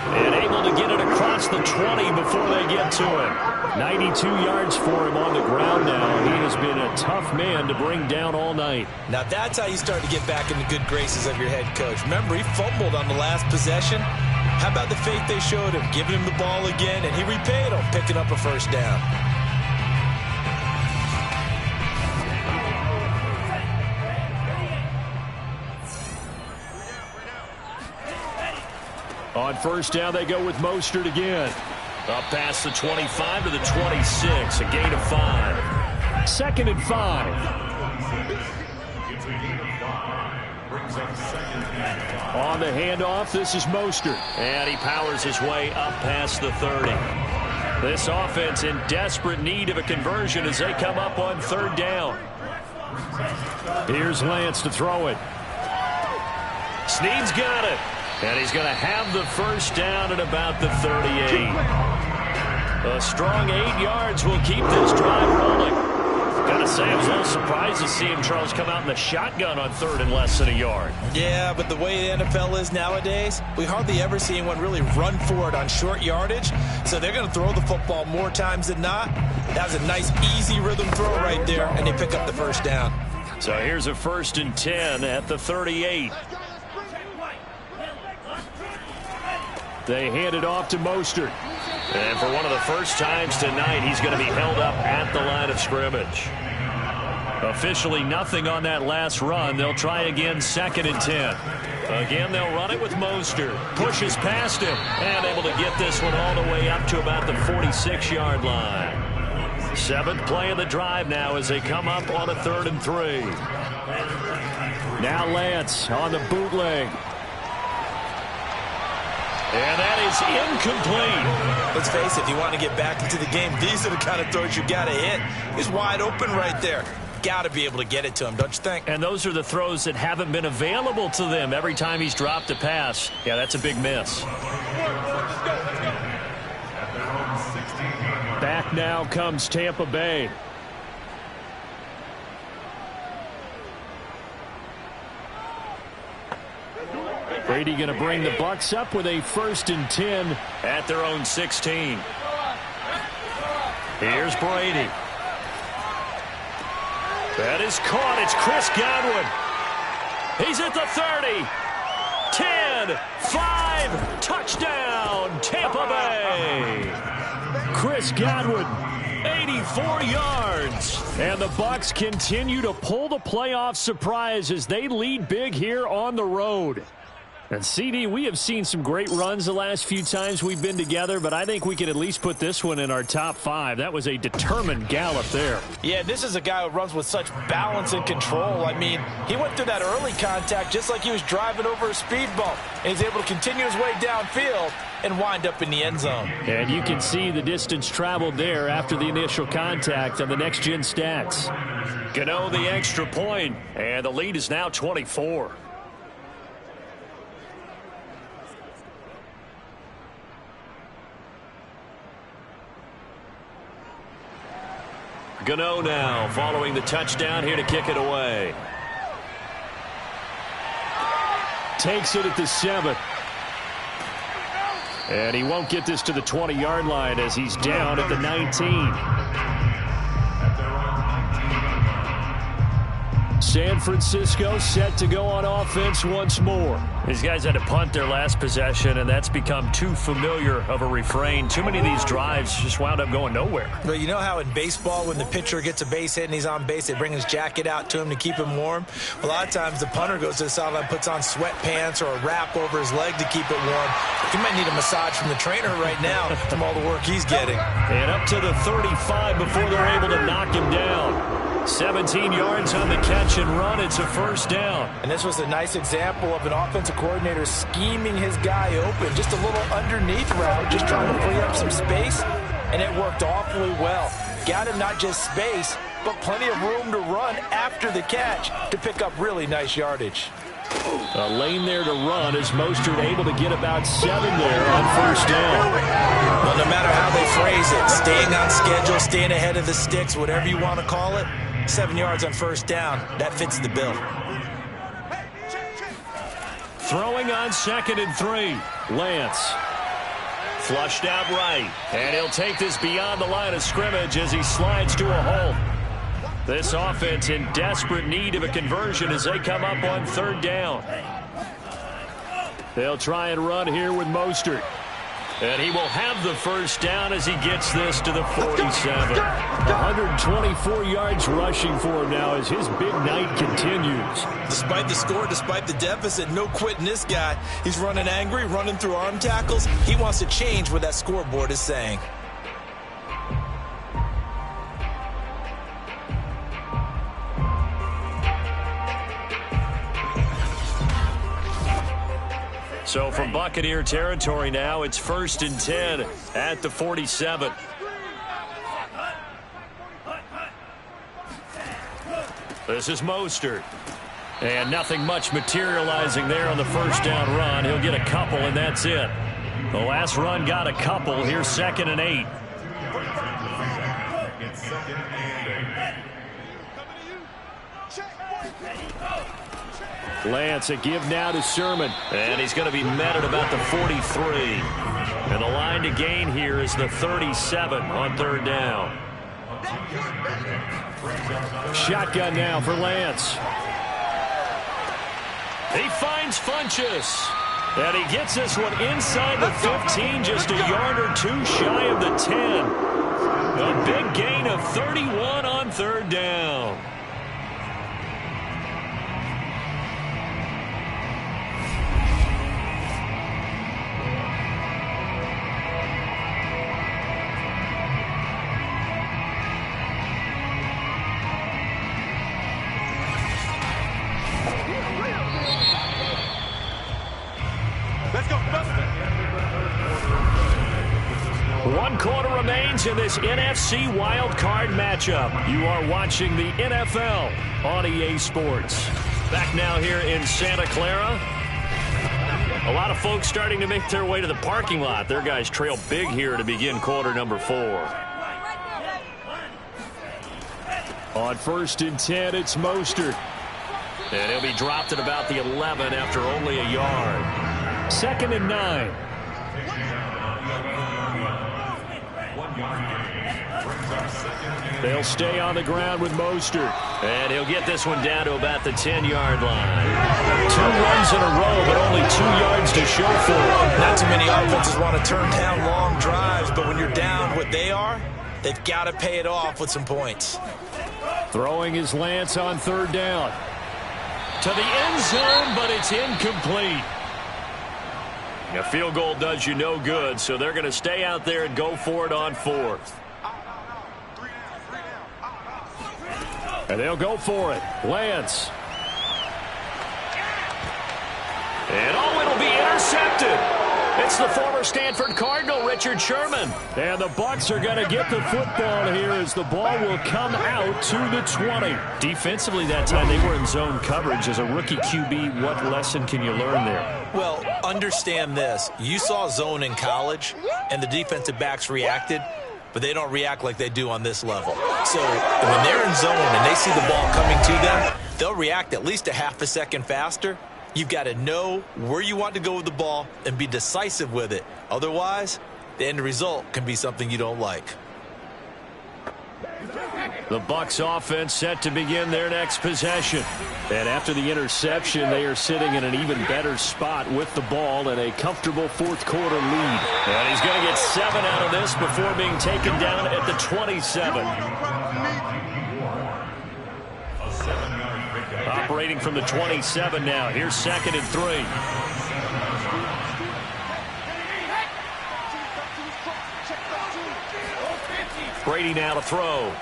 And able to get it across the 20 before they get to him. 92 yards for him on the ground now. He has been a tough man to bring down all night. Now that's how you start to get back in the good graces of your head coach. Remember, he fumbled on the last possession. How about the faith they showed him, giving him the ball again, and he repaid him, picking up a 1st down. On 1st down, they go with Mostert again. Up past the 25 to the 26, a gain of 5. 2nd and 5. On the handoff, this is Mostert. And he powers his way up past the 30. This offense in desperate need of a conversion as they come up on 3rd down. Here's Lance to throw it. Snead's got it. And he's going to have the 1st down at about the 38. A strong 8 yards will keep this drive rolling. Got to say, I was a little surprised to see him, Charles, come out in the shotgun on 3rd and less than a yard. Yeah, but the way the NFL is nowadays, we hardly ever see anyone really run for it on short yardage. So they're going to throw the football more times than not. That was a nice, easy rhythm throw right there, and they pick up the 1st down. So here's a 1st and 10 at the 38. They hand it off to Mostert. And for one of the first times tonight, he's going to be held up at the line of scrimmage. Officially nothing on that last run. They'll try again 2nd and 10. Again, they'll run it with Mostert. Pushes past him. And able to get this one all the way up to about the 46-yard line. Seventh play of the drive now as they come up on a 3rd and 3. Now Lance on the bootleg. And that is incomplete. Let's face it, if you want to get back into the game, these are the kind of throws you got to hit. He's wide open right there. Got to be able to get it to him, don't you think? And those are the throws that haven't been available to them every time he's dropped a pass. Yeah, that's a big miss. Back now comes Tampa Bay. Brady going to bring the Bucs up with a 1st and 10 at their own 16. Here's Brady. That is caught. It's Chris Godwin. He's at the 30. 10, 5, touchdown, Tampa Bay. Chris Godwin, 84 yards. And the Bucs continue to pull the playoff surprise as they lead big here on the road. And CD, we have seen some great runs the last few times we've been together, but I think we can at least put this one in our top 5. That was a determined gallop there. Yeah, this is a guy who runs with such balance and control. I mean, he went through that early contact just like he was driving over a speed bump. And he's able to continue his way downfield and wind up in the end zone. And you can see the distance traveled there after the initial contact on the next-gen stats. Gano the extra point, and the lead is now 24. Gano now following the touchdown here to kick it away. Takes it at the 7. And he won't get this to the 20-yard line as he's down at the 19. San Francisco set to go on offense once more. These guys had to punt their last possession, and that's become too familiar of a refrain. Too many of these drives just wound up going nowhere. Well, you know how in baseball when the pitcher gets a base hit and he's on base, they bring his jacket out to him to keep him warm? A lot of times the punter goes to the sideline, puts on sweatpants or a wrap over his leg to keep it warm. He might need a massage from the trainer right now from all the work he's getting. And up to the 35 before they're able to knock him down. 17 yards on the catch and run. It's a 1st down. And this was a nice example of an offensive coordinator scheming his guy open. Just a little underneath route, just trying to free up some space. And it worked awfully well. Got him not just space, but plenty of room to run after the catch to pick up really nice yardage. A lane there to run as Mostert able to get about 7 there on 1st down. Well, no matter how they phrase it, staying on schedule, staying ahead of the sticks, whatever you want to call it, 7 yards on 1st down, that fits the bill. Throwing on 2nd and 3. Lance. Flushed out right. And he'll take this beyond the line of scrimmage as he slides to a halt. This offense in desperate need of a conversion as they come up on 3rd down. They'll try and run here with Mostert. And he will have the 1st down as he gets this to the 47. 124 yards rushing for him now as his big night continues. Despite the score, despite the deficit, no quitting this guy. He's running angry, running through arm tackles. He wants to change what that scoreboard is saying. So from Buccaneer territory now, it's 1st and 10 at the 47. This is Mostert. And nothing much materializing there on the 1st down run. He'll get a couple, and that's it. The last run got a couple. Here's 2nd and 8. Lance, a give now to Sermon. And he's going to be met at about the 43. And the line to gain here is the 37 on 3rd down. Shotgun now for Lance. He finds Funchess. And he gets this one inside the 15, just a yard or 2 shy of the 10. A big gain of 31 on 3rd down. third quarter remains in this NFC Wild Card matchup. You are watching the NFL on EA Sports. Back now here in Santa Clara. A lot of folks starting to make their way to the parking lot. Their guys trail big here to begin quarter number 4. On 1st and 10, it's Mostert. And he'll be dropped at about the 11 after only a yard. 2nd and 9. They'll stay on the ground with Mostert. And he'll get this one down to about the 10-yard line. 2 runs in a row, but only 2 yards to show for it. Not too many offenses want to turn down long drives, but when you're down what they are, they've got to pay it off with some points. Throwing is Lance on 3rd down. To the end zone, but it's incomplete. A field goal does you no good, so they're going to stay out there and go for it on 4th. And they'll go for it. Lance. And it'll be intercepted. It's the former Stanford Cardinal, Richard Sherman. And the Bucs are going to get the football here as the ball will come out to the 20. Defensively that time, they were in zone coverage. As a rookie QB, what lesson can you learn there? Well, understand this. You saw zone in college, and the defensive backs reacted, but they don't react like they do on this level. So when they're in zone and they see the ball coming to them, they'll react at least a half a second faster. You've got to know where you want to go with the ball and be decisive with it. Otherwise, the end result can be something you don't like. The Bucs offense set to begin their next possession. And after the interception, they are sitting in an even better spot with the ball and a comfortable 4th quarter lead. And he's going to get 7 out of this before being taken down at the 27. Operating from the 27 now. Here's 2nd and 3. Brady now to throw.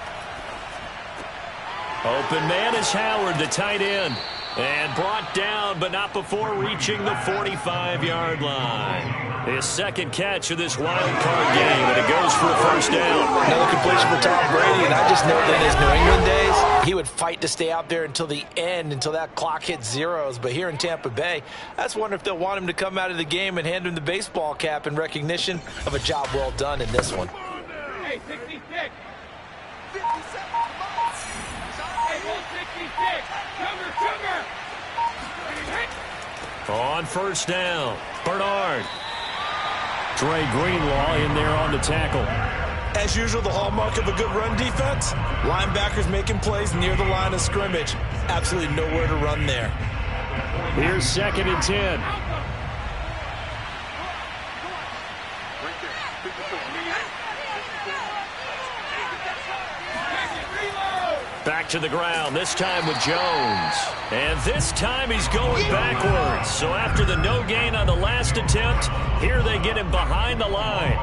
Open man is Howard, the tight end. And brought down, but not before reaching the 45-yard line. His 2nd catch of this wild card game, and it goes for a 1st down. Another completion for Tom Brady, and I just know that in his New England days, he would fight to stay out there until the end, until that clock hit zeros. But here in Tampa Bay, I just wonder if they'll want him to come out of the game and hand him the baseball cap in recognition of a job well done in this one. Hey, 66. 57. Hey, 166. Sugar. On 1st down, Bernard. Dre Greenlaw in there on the tackle. As usual, the hallmark of a good run defense, linebackers making plays near the line of scrimmage. Absolutely nowhere to run there. Here's 2nd and 10. Back to the ground, this time with Jones. And this time he's going backwards. So after the no gain on the last attempt, here they get him behind the line.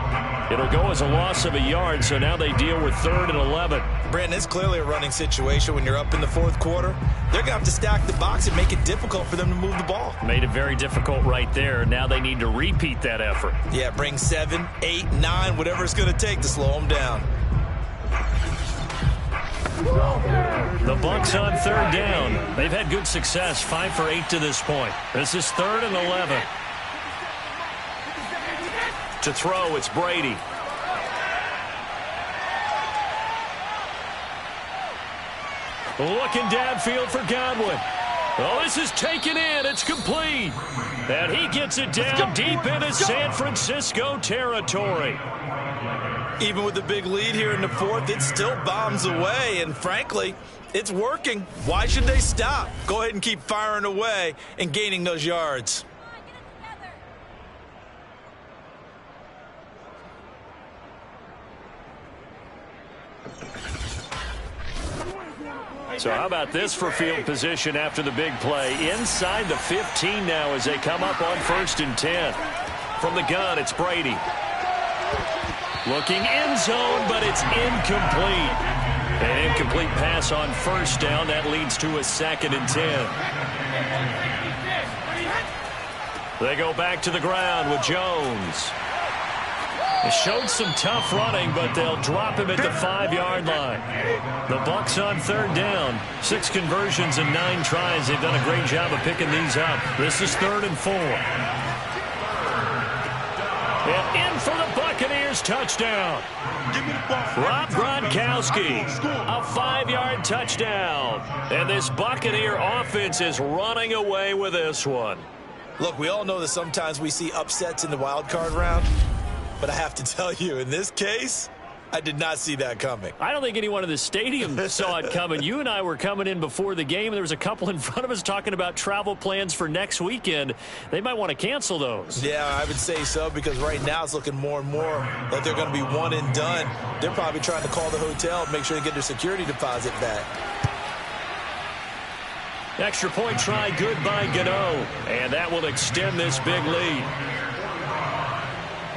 It'll go as a loss of a yard, so now they deal with 3rd and 11. Brandon, it's clearly a running situation when you're up in the 4th quarter. They're going to have to stack the box and make it difficult for them to move the ball. Made it very difficult right there. Now they need to repeat that effort. Yeah, bring 7, 8, 9, whatever it's going to take to slow them down. The Bucs on 3rd down. They've had good success, 5 for 8 to this point. This is 3rd and 11. To throw, it's Brady. Looking downfield for Godwin. Oh, this is taken in. It's complete. And he gets it down deep into San Francisco territory. Even with the big lead here in the 4th, it still bombs away. And frankly, it's working. Why should they stop? Go ahead and keep firing away and gaining those yards. So how about this for field position after the big play? Inside the 15 now as they come up on 1st and 10. From the gun, it's Brady. Looking end zone, but it's incomplete. An incomplete pass on 1st down. That leads to a 2nd and 10. They go back to the ground with Jones. They showed some tough running, but they'll drop him at the 5-yard line. The Bucs on 3rd down. 6 conversions and 9 tries. They've done a great job of picking these up. This is 3rd and 4. And in for the Buccaneers touchdown. Rob Gronkowski, a 5-yard touchdown. And this Buccaneer offense is running away with this one. Look, we all know that sometimes we see upsets in the wild card round. But I have to tell you, in this case, I did not see that coming. I don't think anyone in the stadium saw it coming. You and I were coming in before the game, and there was a couple in front of us talking about travel plans for next weekend. They might want to cancel those. Yeah, I would say so, because right now it's looking more and more like they're going to be one and done. They're probably trying to call the hotel and make sure they get their security deposit back. Extra point try good by Gano, and that will extend this big lead.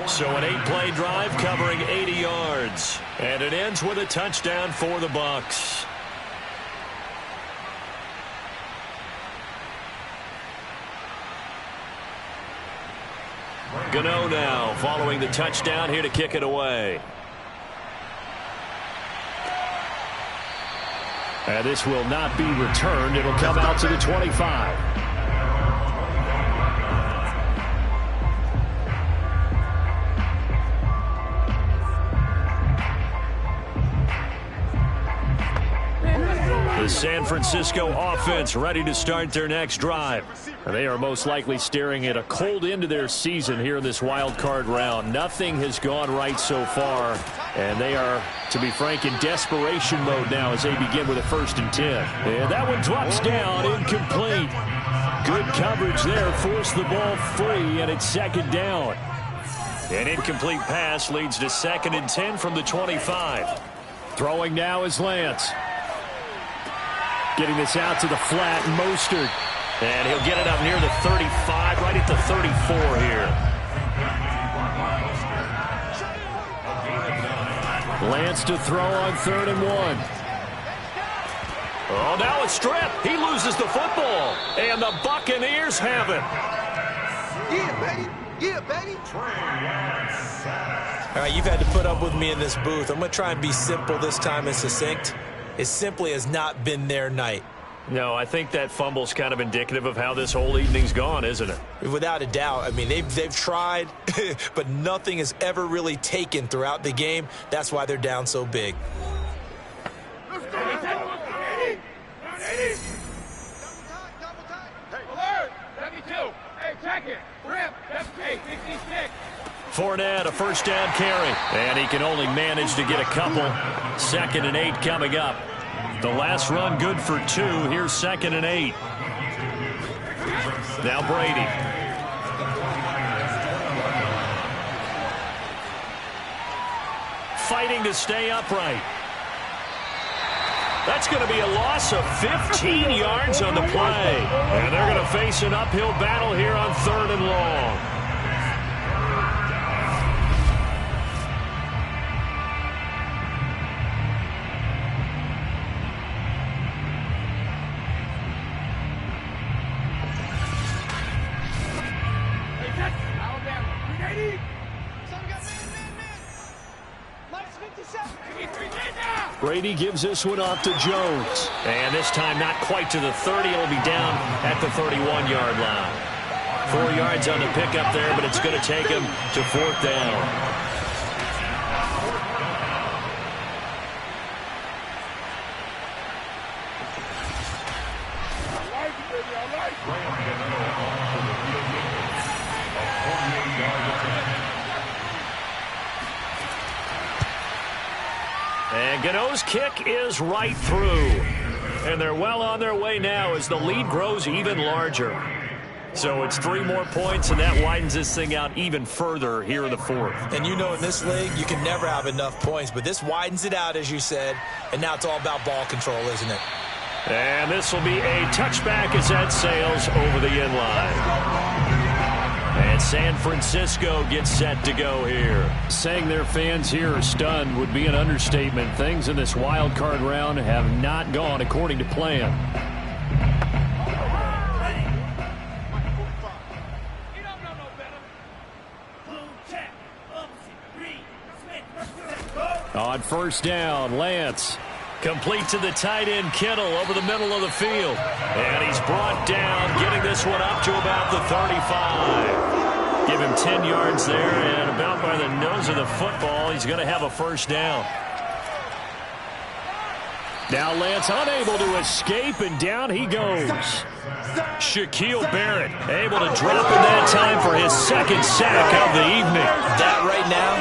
So an 8-play drive covering 80 yards. And it ends with a touchdown for the Bucs. Gano now following the touchdown here to kick it away. And this will not be returned. It'll come out to the 25. The San Francisco offense ready to start their next drive. They are most likely staring at a cold end to their season here in this wild card round. Nothing has gone right so far, and they are, to be frank, in desperation mode now as they begin with a 1st and 10. And that one drops down, incomplete. Good coverage there, forced the ball free, and it's 2nd down. An incomplete pass leads to 2nd and 10 from the 25. Throwing now is Lance. Getting this out to the flat, Mostert. And he'll get it up near the 35, right at the 34 here. Lance to throw on 3rd and 1. Oh, now a strip. He loses the football. And the Buccaneers have it. Yeah, baby. Yeah, baby. All right, you've had to put up with me in this booth. I'm going to try and be simple this time and succinct. It simply has not been their night. No, I think that fumble's kind of indicative of how this whole evening's gone, isn't it? Without a doubt. I mean, they've tried, but nothing has ever really taken throughout the game. That's why they're down so big. Let's go. Alert. 72. Hey, check it. Rip. FK 66. Fournette, a 1st down carry. And he can only manage to get a couple. 2nd and 8 coming up. The last run good for 2. Here's 2nd and 8. Now Brady. Fighting to stay upright. That's going to be a loss of 15 yards on the play. And they're going to face an uphill battle here on 3rd and long. Brady gives this one off to Jones. And this time not quite to the 30. It'll be down at the 31-yard line. 4 yards on the pickup there, but it's going to take him to 4th down. And Gano's kick is right through. And they're well on their way now as the lead grows even larger. So it's 3 more points, and that widens this thing out even further here in the 4th. And you know, in this league, you can never have enough points. But this widens it out, as you said. And now it's all about ball control, isn't it? And this will be a touchback as that sails over the end line. And San Francisco gets set to go here. Saying their fans here are stunned would be an understatement. Things in this wild card round have not gone according to plan. You don't know no better. Blue check. Upsy, green. On first down, Lance. Complete to the tight end, Kittle, over the middle of the field. And he's brought down, getting this one up to about the 35. Give him 10 yards there, and about by the nose of the football, he's going to have a first down. Now Lance unable to escape, and down he goes. Shaquille Barrett able to drop in that time for his second sack of the evening. That right now,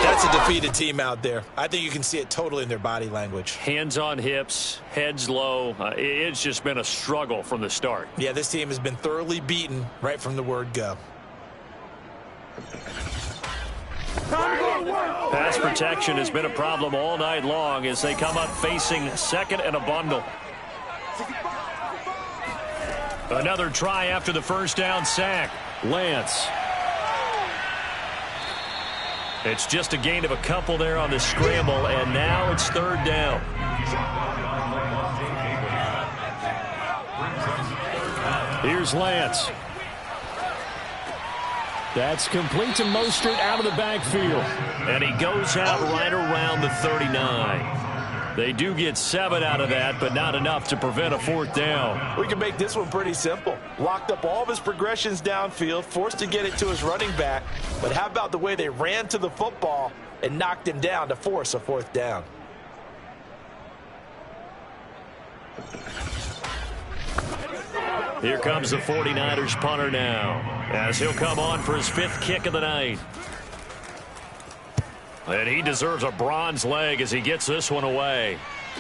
that's a defeated team out there. I think you can see it totally in their body language. Hands on hips, heads low. It's just been a struggle from the start. Yeah, this team has been thoroughly beaten right from the word go. Pass protection has been a problem all night long as they come up facing second and a bundle. Another try after the first down sack. Lance. It's just a gain of a couple there on the scramble, and now it's third down. Here's Lance. That's complete to Mostert out of the backfield. And he goes out right around the 39. They do get 7 out of that, but not enough to prevent a fourth down. We can make this one pretty simple. Locked up all of his progressions downfield, forced to get it to his running back. But how about the way they ran to the football and knocked him down to force a fourth down? Here comes the 49ers punter now, as he'll come on for his 5th kick of the night. And he deserves a bronze leg as he gets this one away.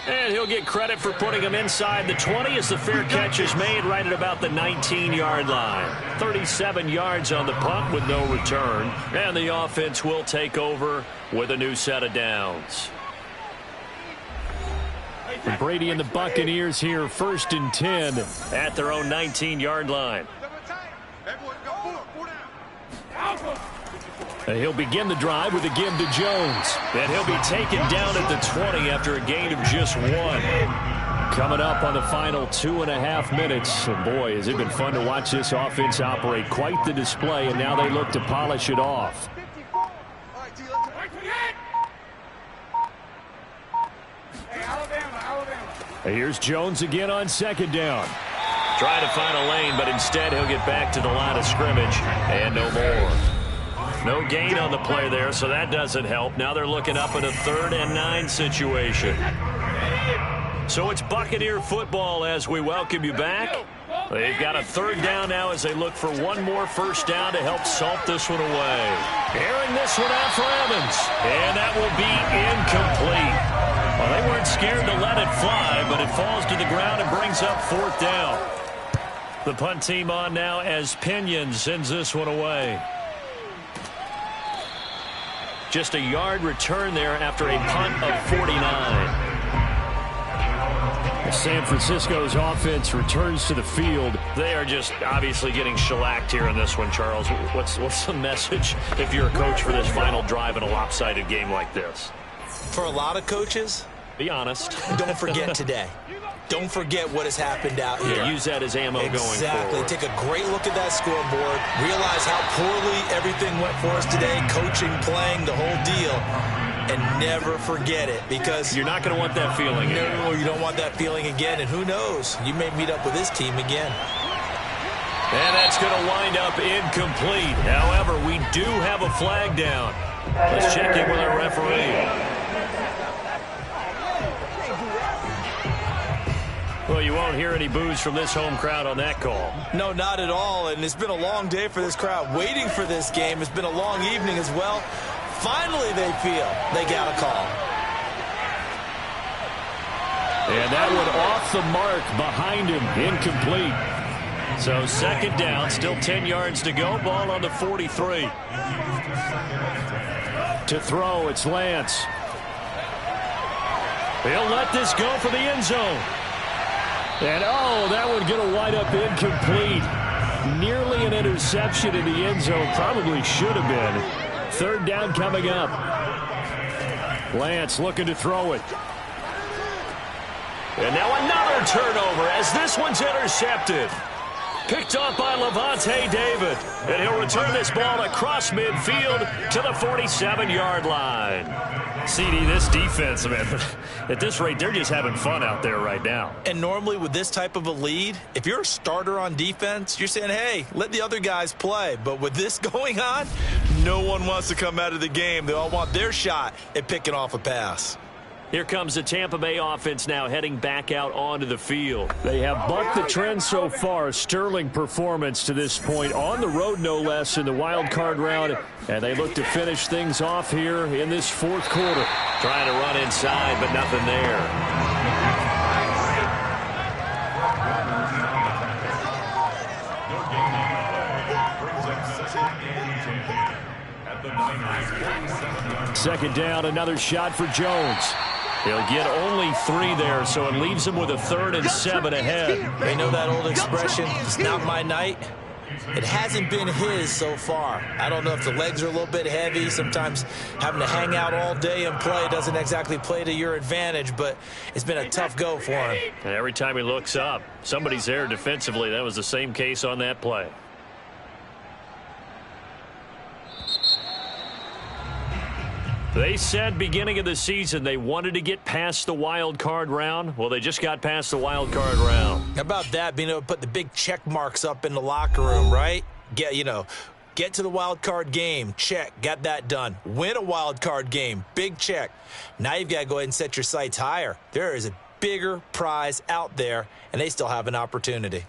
And he'll get credit for putting him inside the 20 as the fair catch is made right at about the 19-yard line. 37 yards on the punt with no return. And the offense will take over with a new set of downs. Brady and the Buccaneers here, 1st and 10 at their own 19-yard line. He'll begin the drive with a give to Jones. And he'll be taken down at the 20 after a gain of just 1. Coming up on the final 2.5 minutes. And boy, has it been fun to watch this offense operate. Quite the display, and now they look to polish it off. Here's Jones again on 2nd down. Trying to find a lane, but instead he'll get back to the line of scrimmage and no more. No gain on the play there, so that doesn't help. Now they're looking up at a 3rd and 9 situation. So it's Buccaneer football as we welcome you back. They've got a 3rd down now as they look for one more first down to help salt this one away. Airing this one out for Evans, and that will be incomplete. Well, they weren't scared to let it fly, but it falls to the ground and brings up 4th down. The punt team on now as Pinion sends this one away. Just a yard return there after a punt of 49. San Francisco's offense returns to the field. They are just obviously getting shellacked here in this one, Charles. What's the message if you're a coach for this final drive in a lopsided game like this? For a lot of coaches, be honest. Don't forget today. Don't forget what has happened out here. Use that as ammo going forward. Exactly. Take a great look at that scoreboard. Realize how poorly everything went for us today. Coaching, playing, the whole deal. And never forget it, because you're not going to want that feeling again. No, you don't want that feeling again. And who knows? You may meet up with this team again. And that's going to wind up incomplete. However, we do have a flag down. Let's check in with our referee. Well, you won't hear any boos from this home crowd on that call. No, not at all. And it's been a long day for this crowd waiting for this game. It's been a long evening as well. Finally, they feel they got a call. And that one off the mark behind him. Incomplete. So 2nd down, still 10 yards to go. Ball on the 43. To throw, it's Lance. He'll let this go for the end zone. And, oh, that one going to wind up incomplete. Nearly an interception in the end zone. Probably should have been. 3rd down coming up. Lance looking to throw it. And now another turnover as this one's intercepted. Picked off by Lavonte David. And he'll return this ball across midfield to the 47-yard line. CD, this defense, man, at this rate, they're just having fun out there right now. And normally with this type of a lead, if you're a starter on defense, you're saying, hey, let the other guys play. But with this going on, no one wants to come out of the game. They all want their shot at picking off a pass. Here comes the Tampa Bay offense now heading back out onto the field. They have bucked the trend so far. Sterling performance to this point on the road, no less, in the wild card round. And they look to finish things off here in this fourth quarter. Trying to run inside, but nothing there. Second down, another shot for Jones. He'll get only 3 there, so it leaves him with a 3rd and 7 ahead. They know that old expression, it's not my night. It hasn't been his so far. I don't know if the legs are a little bit heavy. Sometimes having to hang out all day and play doesn't exactly play to your advantage, but it's been a tough go for him. And every time he looks up, somebody's there defensively. That was the same case on that play. They said beginning of the season they wanted to get past the wild card round. Well, they just got past the wild card round. How about that, being able to put the big check marks up in the locker room, right? Get to the wild card game, check, got that done. Win a wild card game, big check. Now you've got to go ahead and set your sights higher. There is a bigger prize out there, and they still have an opportunity.